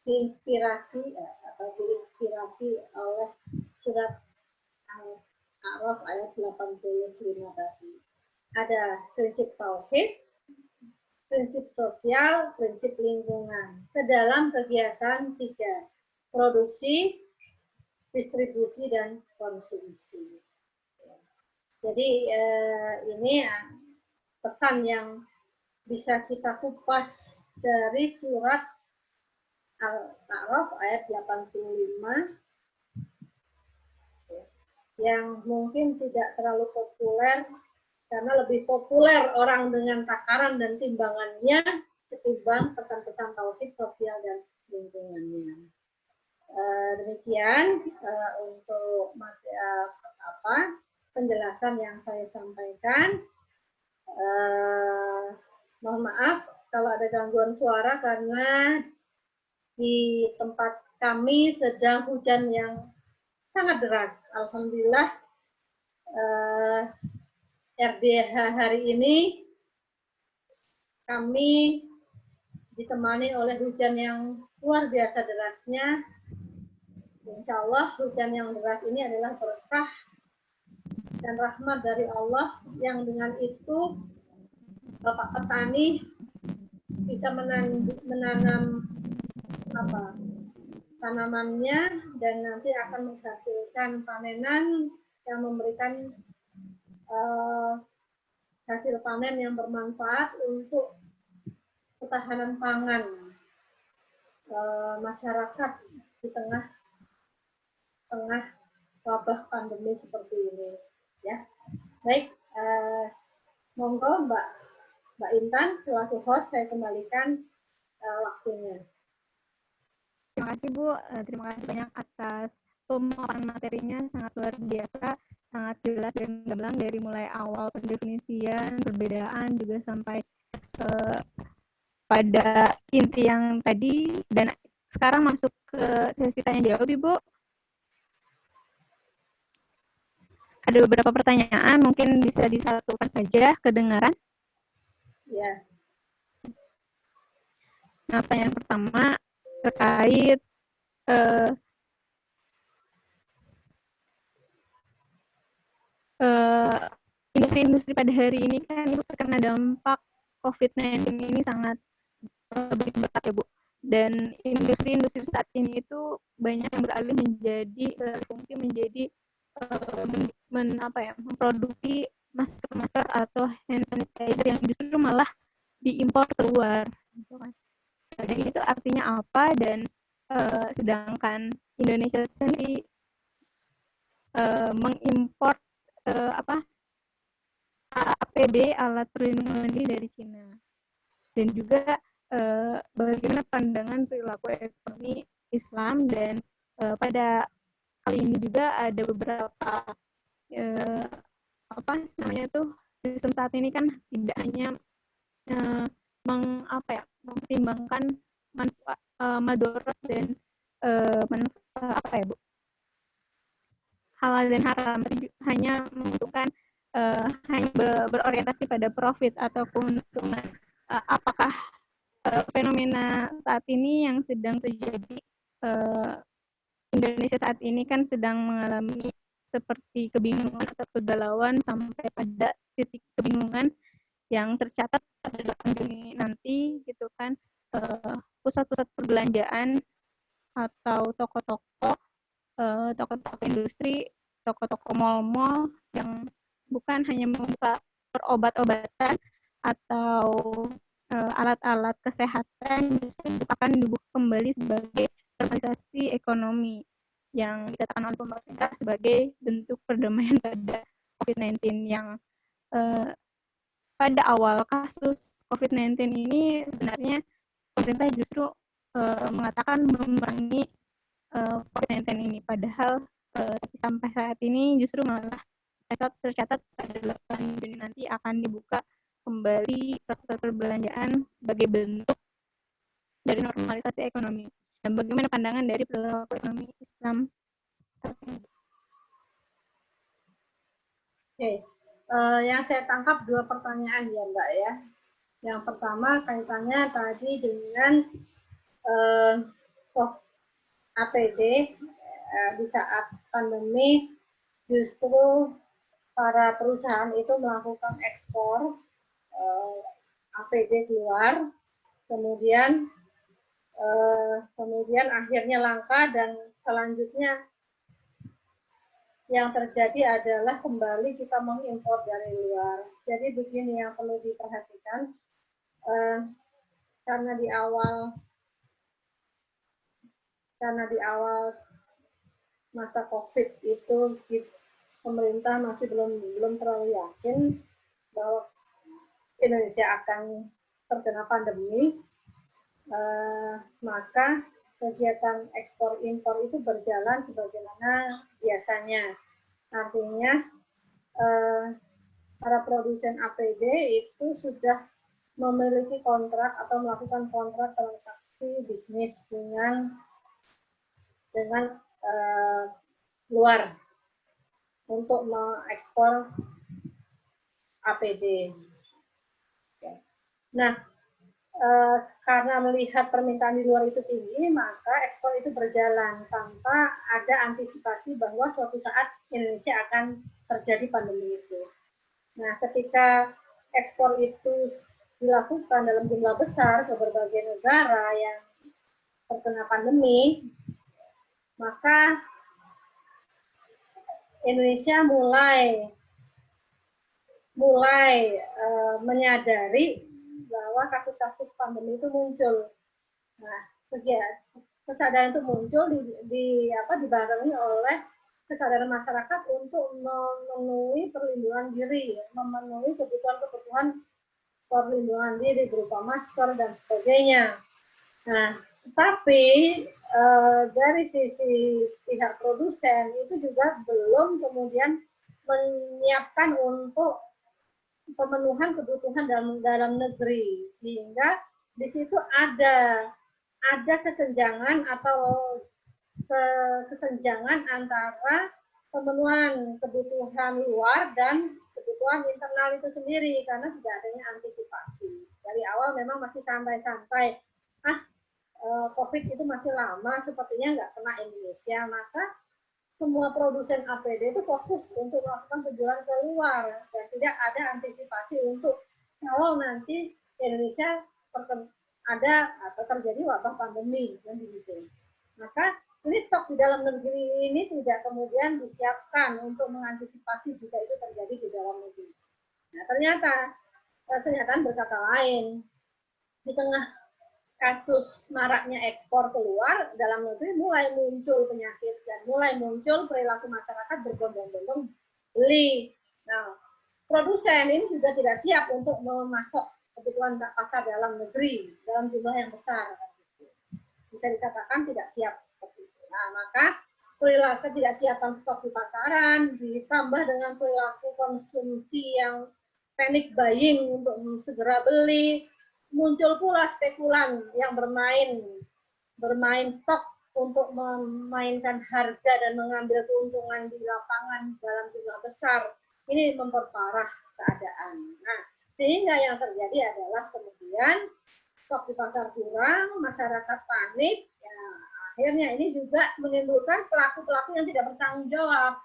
diinspirasi oleh surat Al-A'raf ayat 85 tadi. Ada prinsip tauhid, prinsip sosial, prinsip lingkungan ke dalam kegiatan 3, produksi, distribusi, dan konsumsi. Jadi ini pesan yang bisa kita kupas dari surat Al-A'raf ayat 85 yang mungkin tidak terlalu populer karena lebih populer orang dengan takaran dan timbangannya ketimbang pesan-pesan tauhid, sosial, dan lingkungannya. Demikian untuk penjelasan yang saya sampaikan. Mohon maaf kalau ada gangguan suara karena di tempat kami sedang hujan yang sangat deras. Alhamdulillah RDH hari ini kami ditemani oleh hujan yang luar biasa derasnya. Insya Allah hujan yang deras ini adalah berkah dan rahmat dari Allah yang dengan itu Bapak petani bisa menanam tanamannya dan nanti akan menghasilkan panenan yang memberikan hasil panen yang bermanfaat untuk ketahanan pangan masyarakat di tengah wabah pandemi seperti ini, ya. Baik, monggo Mbak Intan selaku host, saya kembalikan waktunya. Terima kasih Bu, terima kasih banyak atas pemaparan materinya, sangat luar biasa, sangat jelas dan gamblang dari mulai awal pendefinisian, perbedaan juga sampai pada inti yang tadi. Dan sekarang masuk ke sesi tanya jawab Ibu. Ada beberapa pertanyaan, mungkin bisa disatukan saja, kedengaran? Ya. Nah, pertanyaan pertama terkait industri-industri pada hari ini kan Ibu terkena dampak COVID-19 ini sangat berat ya Bu. Dan industri-industri saat ini itu banyak yang beralih menjadi memproduksi masker atau hand sanitizer yang justru malah diimpor keluar. Dan itu artinya apa? Dan sedangkan Indonesia sendiri mengimpor APD, alat perlindungan diri, dari Cina. Dan juga bagaimana pandangan perilaku ekonomi Islam, dan pada kali ini juga ada beberapa sistem saat ini kan tidak hanya mempertimbangkan manfaat, madorot dan manfaat apa ya Bu? Halal dan haram, hanya menentukan hanya berorientasi pada profit atau keuntungan. Apakah fenomena saat ini yang sedang terjadi, Indonesia saat ini kan sedang mengalami seperti kebingungan atau kegalauan sampai pada titik kebingungan yang tercatat pada 8 Juni nanti gitu kan, pusat-pusat perbelanjaan atau toko-toko industri, toko-toko mal-mal yang bukan hanya membuka perobat-obatan atau alat-alat kesehatan akan dibuka kembali sebagai normalisasi ekonomi yang dikatakan oleh pemerintah sebagai bentuk perdamaian pada COVID-19 yang pada awal kasus COVID-19 ini sebenarnya pemerintah justru mengatakan memerangi COVID-19 ini, padahal sampai saat ini justru malah tercatat pada 8 Juni nanti akan dibuka kembali sektor perbelanjaan sebagai bentuk dari normalisasi ekonomi. Dan bagaimana pandangan dari pelaku ekonomi Islam? Oke, yang saya tangkap 2 pertanyaan ya Mbak ya. Yang pertama kaitannya tadi dengan APD di saat pandemi, justru para perusahaan itu melakukan ekspor APD keluar, kemudian akhirnya langka dan selanjutnya yang terjadi adalah kembali kita mengimpor dari luar. Jadi begini yang perlu diperhatikan, karena di awal masa COVID itu pemerintah masih belum terlalu yakin bahwa Indonesia akan terkena pandemi, maka kegiatan ekspor impor itu berjalan sebagaimana biasanya. Artinya para produsen APD itu sudah memiliki kontrak atau melakukan kontrak transaksi bisnis dengan luar untuk mengekspor APD. Nah, karena melihat permintaan di luar itu tinggi, maka ekspor itu berjalan tanpa ada antisipasi bahwa suatu saat Indonesia akan terjadi pandemi itu. Nah, ketika ekspor itu dilakukan dalam jumlah besar ke berbagai negara yang terkena pandemi, maka Indonesia mulai menyadari bahwa kasus-kasus pandemi itu muncul. Nah, kesadaran itu muncul dibarengi oleh kesadaran masyarakat untuk memenuhi perlindungan diri, memenuhi kebutuhan perlindungan diri berupa masker dan sebagainya. Nah, tapi dari sisi pihak produsen itu juga belum kemudian menyiapkan untuk pemenuhan kebutuhan dalam negeri, sehingga di situ ada kesenjangan atau kesenjangan antara pemenuhan kebutuhan luar dan kebutuhan internal itu sendiri karena tidak adanya antisipasi. Dari awal memang masih santai-santai. COVID itu masih lama, sepertinya nggak kena Indonesia, maka semua produsen APD itu fokus untuk melakukan penjualan keluar dan tidak ada antisipasi untuk kalau nanti Indonesia ada atau terjadi wabah pandemi dan begitu. Maka ini stok di dalam negeri ini tidak kemudian disiapkan untuk mengantisipasi jika itu terjadi di dalam negeri. Nah, ternyata kenyataan berkata lain. Di tengah kasus maraknya ekspor keluar, dalam negeri mulai muncul penyakit dan mulai muncul perilaku masyarakat berbondong-bondong beli. Nah, produsen ini juga tidak siap untuk memasok kebutuhan pasar dalam negeri dalam jumlah yang besar. Bisa dikatakan tidak siap. Nah, maka perilaku ketidaksiapan stok di pasaran ditambah dengan perilaku konsumsi yang panic buying untuk segera beli, muncul pula spekulan yang bermain stok untuk memainkan harga dan mengambil keuntungan di lapangan dalam jumlah besar. Ini memperparah keadaan. Nah, sehingga yang terjadi adalah kemudian stok di pasar kurang, masyarakat panik, ya, akhirnya ini juga menimbulkan pelaku-pelaku yang tidak bertanggung jawab,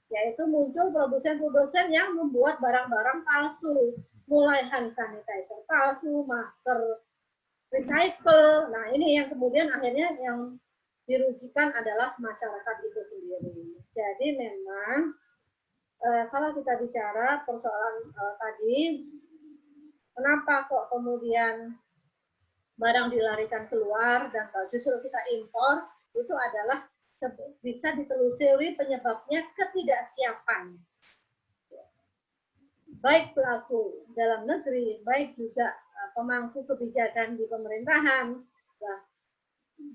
yaitu muncul produsen-produsen yang membuat barang-barang palsu, mulai hand sanitizer palsu, masker recycle. Nah, ini yang kemudian akhirnya yang dirugikan adalah masyarakat itu sendiri. Jadi memang kalau kita bicara persoalan tadi, kenapa kok kemudian barang dilarikan keluar dan justru kita impor, itu adalah bisa ditelusuri penyebabnya ketidaksiapan. Baik pelaku dalam negeri, baik juga pemangku kebijakan di pemerintahan,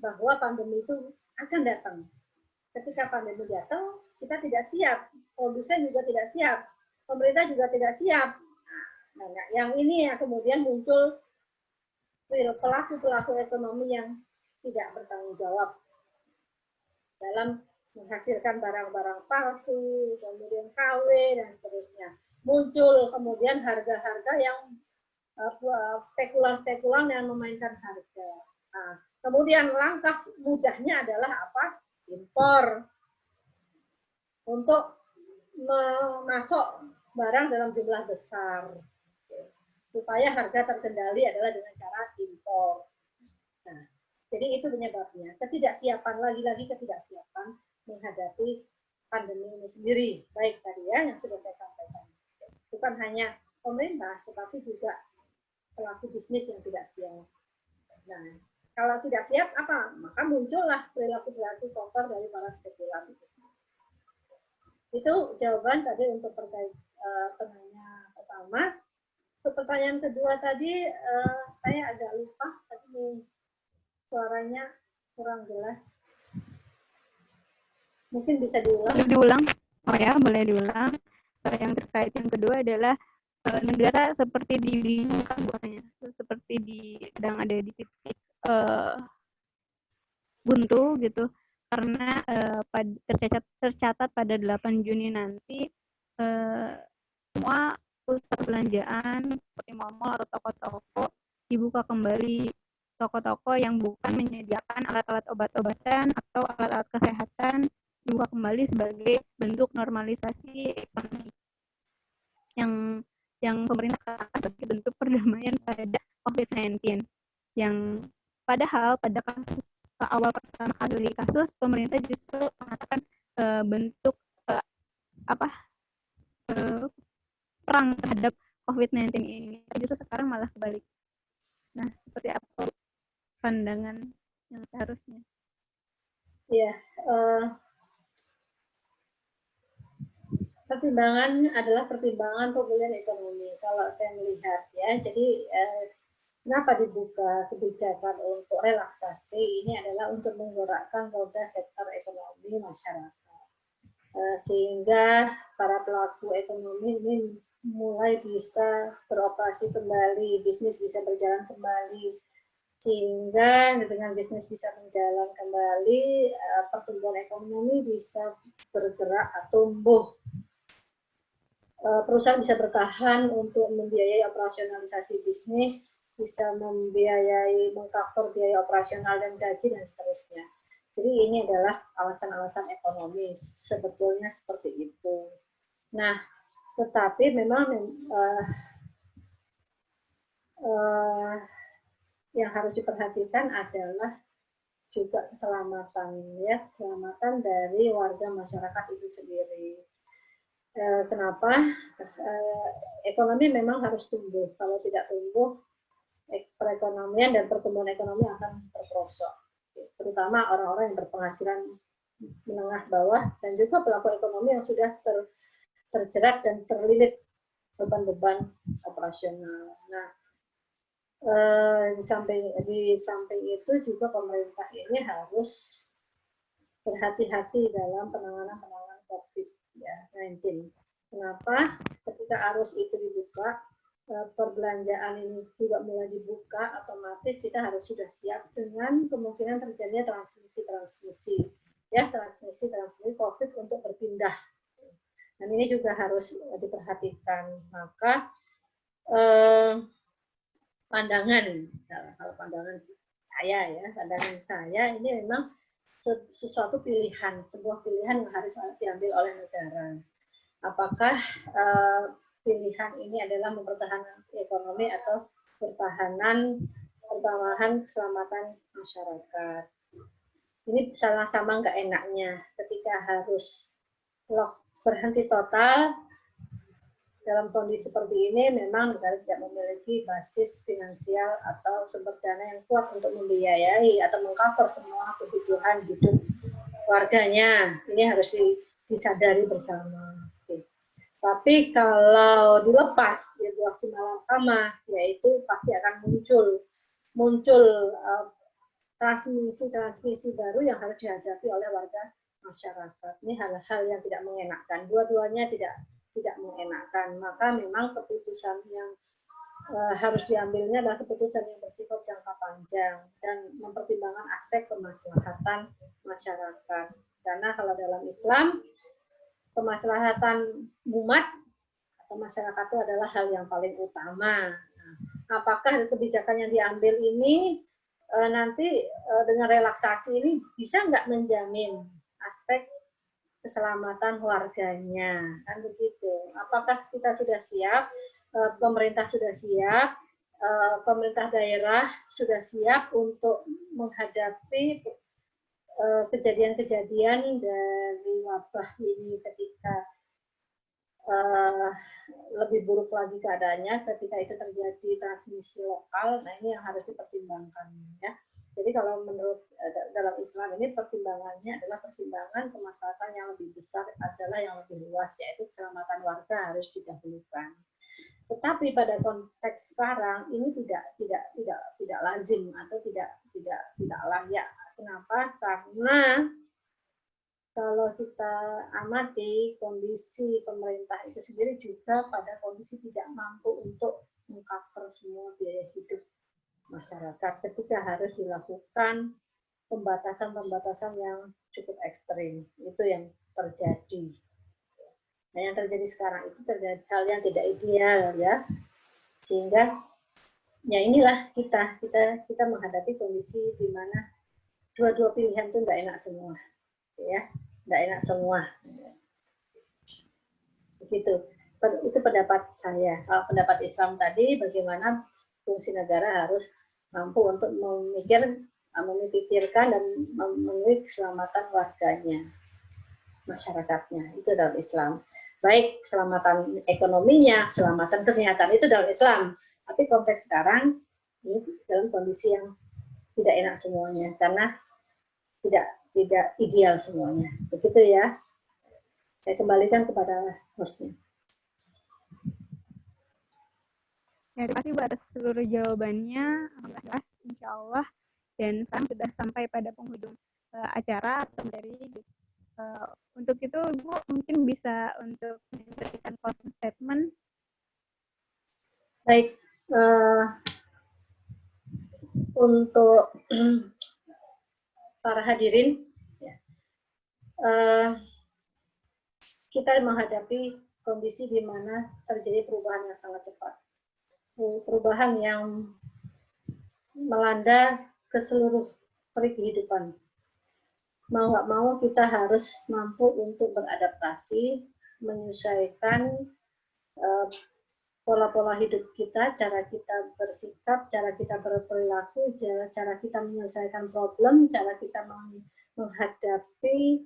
bahwa pandemi itu akan datang. Ketika pandemi datang, kita tidak siap, produsen juga tidak siap, pemerintah juga tidak siap. Nah, yang ini yang kemudian muncul pelaku-pelaku ekonomi yang tidak bertanggung jawab dalam menghasilkan barang-barang palsu, kemudian KW, dan seterusnya. Muncul kemudian harga-harga yang spekulan-spekulan yang memainkan harga. Nah, kemudian langkah mudahnya adalah apa? Impor. Untuk memasok barang dalam jumlah besar. Supaya harga terkendali adalah dengan cara impor. Nah, jadi itu penyebabnya. Ketidaksiapan, lagi-lagi ketidaksiapan menghadapi pandemi ini sendiri. Baik tadi ya yang sudah saya sampaikan. Bukan hanya pemerintah, tetapi juga pelaku bisnis yang tidak siap. Nah, kalau tidak siap apa? Maka muncullah perilaku-perilaku kotor dari para spekulan. Itu jawaban tadi untuk penanya pertama. Untuk pertanyaan kedua tadi, saya agak lupa, tadi suaranya kurang jelas. Mungkin bisa diulang. Boleh diulang? Oh ya, boleh diulang. Yang terkait yang kedua adalah negara seperti dibingungkan buatnya, seperti sedang ada di titik buntu gitu, karena tercatat pada 8 Juni nanti semua pusat perbelanjaan seperti mal-mal atau toko-toko dibuka kembali. Toko-toko yang bukan menyediakan alat-alat obat-obatan atau alat-alat kesehatan dibuka kembali sebagai bentuk normalisasi ekonomi yang pemerintah katakan sebagai bentuk perdamaian pada COVID-19. Yang padahal pada kasus awal pertama kali kasus, pemerintah justru mengatakan bentuk perang terhadap COVID-19 ini. Justru sekarang malah kebalik. Nah, seperti apa pandangan yang seharusnya? Ya, pertimbangan adalah pertimbangan pemulihan ekonomi. Kalau saya melihat ya, jadi kenapa dibuka kebijakan untuk relaksasi ini adalah untuk menggerakkan roda sektor ekonomi masyarakat, sehingga para pelaku ekonomi ini mulai bisa beroperasi kembali, bisnis bisa berjalan kembali, sehingga dengan bisnis bisa berjalan kembali, pertumbuhan ekonomi bisa bergerak atau tumbuh. Perusahaan bisa bertahan untuk membiayai operasionalisasi bisnis, bisa membiayai mengcover biaya operasional dan gaji dan seterusnya. Jadi ini adalah alasan-alasan ekonomis, sebetulnya seperti itu. Nah, tetapi memang yang harus diperhatikan adalah juga keselamatan, ya, keselamatan dari warga masyarakat itu sendiri. Kenapa? Ekonomi memang harus tumbuh. Kalau tidak tumbuh, perekonomian dan pertumbuhan ekonomi akan terperosok. Terutama orang-orang yang berpenghasilan menengah bawah dan juga pelaku ekonomi yang sudah terjerat dan terlilit beban-beban operasional. Nah, di samping itu juga pemerintah ini harus berhati-hati dalam penanganan COVID-19. Kenapa? Ketika arus itu dibuka, perbelanjaan ini juga mulai dibuka, otomatis kita harus sudah siap dengan kemungkinan terjadinya transmisi COVID untuk berpindah. Dan ini juga harus diperhatikan. Maka pandangan saya ini memang sesuatu pilihan, sebuah pilihan yang harus diambil oleh negara. Apakah pilihan ini adalah mempertahankan ekonomi atau pertahanan keselamatan masyarakat. Ini sama-sama nggak enaknya ketika harus berhenti total dalam kondisi seperti ini. Memang negara tidak memiliki basis finansial atau sumber dana yang kuat untuk membiayai atau mengcover semua kebutuhan hidup warganya. Ini harus disadari bersama. Tapi kalau dilepas situasi malakama, yaitu pasti akan muncul transmisi baru yang harus dihadapi oleh warga masyarakat. Ini hal-hal yang tidak mengenakan. Dua-duanya tidak mengenakan. Maka memang keputusan yang harus diambilnya adalah keputusan yang bersifat jangka panjang dan mempertimbangkan aspek kemaslahatan masyarakat. Karena kalau dalam Islam, kemaslahatan umat atau masyarakat itu adalah hal yang paling utama. Nah, apakah kebijakan yang diambil ini nanti dengan relaksasi ini bisa nggak menjamin aspek keselamatan warganya, kan begitu? Apakah kita sudah siap? Pemerintah sudah siap? Pemerintah daerah sudah siap untuk menghadapi kejadian-kejadian dari wabah ini ketika lebih buruk lagi keadaannya ketika itu terjadi transmisi lokal. Nah, ini yang harus dipertimbangkan ya. Jadi kalau menurut dalam Islam ini pertimbangannya adalah pertimbangan kemaslahatan yang lebih besar adalah yang lebih luas, yaitu keselamatan warga harus didahulukan. Tetapi pada konteks sekarang ini tidak lazim atau tidak layak. Kenapa? Karena kalau kita amati kondisi pemerintah itu sendiri juga pada kondisi tidak mampu untuk mengcover semua biaya hidup masyarakat ketika harus dilakukan pembatasan-pembatasan yang cukup ekstrim. Itu yang terjadi. Nah, yang terjadi sekarang itu terjadi hal yang tidak ideal ya. Sehingga ya inilah kita menghadapi kondisi di mana dua-dua pilihan itu nggak enak semua. Ya, nggak enak semua. Begitu. Itu pendapat saya. Kalau pendapat Islam tadi, bagaimana fungsi negara harus mampu untuk memikirkan dan memenuhi keselamatan warganya, masyarakatnya. Itu dalam Islam. Baik keselamatan ekonominya, keselamatan kesehatan itu dalam Islam. Tapi konteks sekarang ini dalam kondisi yang tidak enak semuanya karena tidak ideal semuanya. Begitu ya. Saya kembalikan kepada hostnya. Ya, terima kasih Bu atas seluruh jawabannya. Jelas, insya Allah. Dan sekarang sudah sampai pada penghujung acara atau dari untuk itu Bu mungkin bisa untuk memberikan closing statement. Baik, untuk para hadirin, ya, kita menghadapi kondisi di mana terjadi perubahan yang sangat cepat. Perubahan yang melanda ke seluruh peri kehidupan. Mau nggak mau kita harus mampu untuk beradaptasi, menyesuaikan pola-pola hidup kita, cara kita bersikap, cara kita berperilaku, cara kita menyelesaikan problem, cara kita menghadapi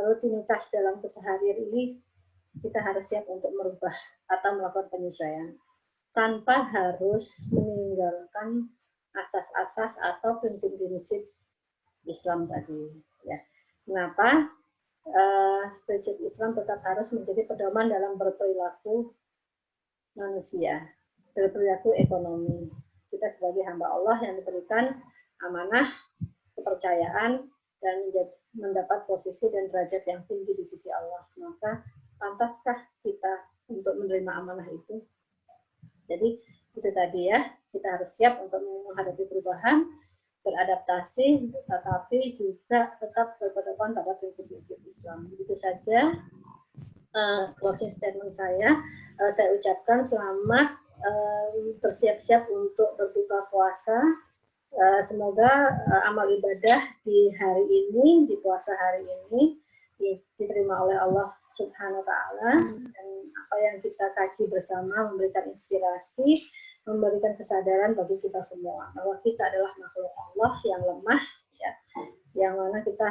rutinitas dalam keseharian ini, kita harus siap untuk merubah atau melakukan penyesuaian tanpa harus meninggalkan asas-asas atau prinsip-prinsip Islam tadi. Ya. Kenapa? Prinsip Islam tetap harus menjadi pedoman dalam berperilaku manusia, berperilaku ekonomi. Kita sebagai hamba Allah yang diberikan amanah, kepercayaan, dan mendapat posisi dan derajat yang tinggi di sisi Allah. Maka pantaskah kita untuk menerima amanah itu? Jadi itu tadi ya, kita harus siap untuk menghadapi perubahan, beradaptasi, tetapi juga tetap berpedoman pada prinsip-prinsip Islam. Begitu saja closing statement saya. Saya ucapkan selamat bersiap-siap untuk berbuka puasa. Semoga amal ibadah di hari ini, di puasa hari ini, diterima oleh Allah Subhanahu wa Ta'ala, dan apa yang kita kaji bersama memberikan inspirasi, memberikan kesadaran bagi kita semua bahwa kita adalah makhluk Allah yang lemah, ya, yang mana kita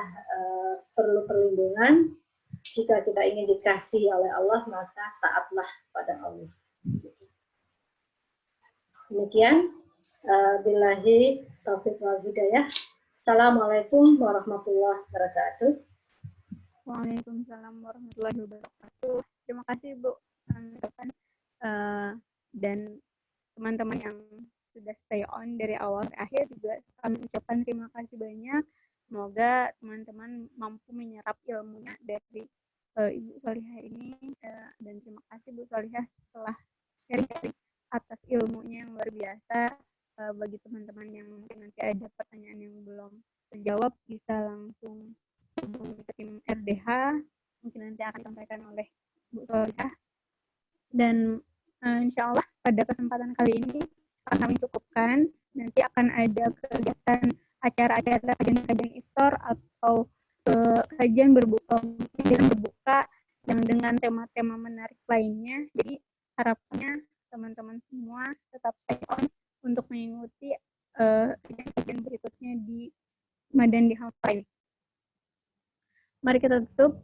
perlu perlindungan. Jika kita ingin dikasihi oleh Allah, maka taatlah pada Allah. Demikian. Billahi taufiq wal hidayah. Assalamualaikum warahmatullahi wabarakatuh. Waalaikumsalam warahmatullahi wabarakatuh. Terima kasih Bu. Dan teman-teman yang sudah stay on dari awal ke akhir juga kami ucapkan terima kasih banyak. Semoga teman-teman mampu menyerap ilmunya dari Ibu Solihah ini, dan terima kasih Bu Solihah telah sharing atas ilmunya yang luar biasa. Bagi teman-teman yang mungkin nanti ada pertanyaan yang belum terjawab, bisa langsung hubungi tim RDH, mungkin nanti akan disampaikan oleh Bu Solihah. Dan insya Allah pada kesempatan kali ini akan kami cukupkan. Nanti akan ada kegiatan acara-acara kajian iftar atau kajian berbuka dengan tema-tema menarik lainnya. Jadi harapannya teman-teman semua tetap stay on untuk mengikuti kajian berikutnya di Madan di Halfai. Mari kita tutup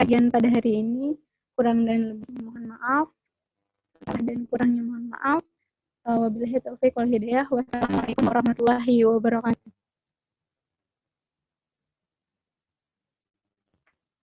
kajian pada hari ini. Kurang dan lebih mohon maaf. Dan kurangnya mohon maaf. Wabillahi taufiq wal hidayah. Wassalamualaikum warahmatullahi wabarakatuh.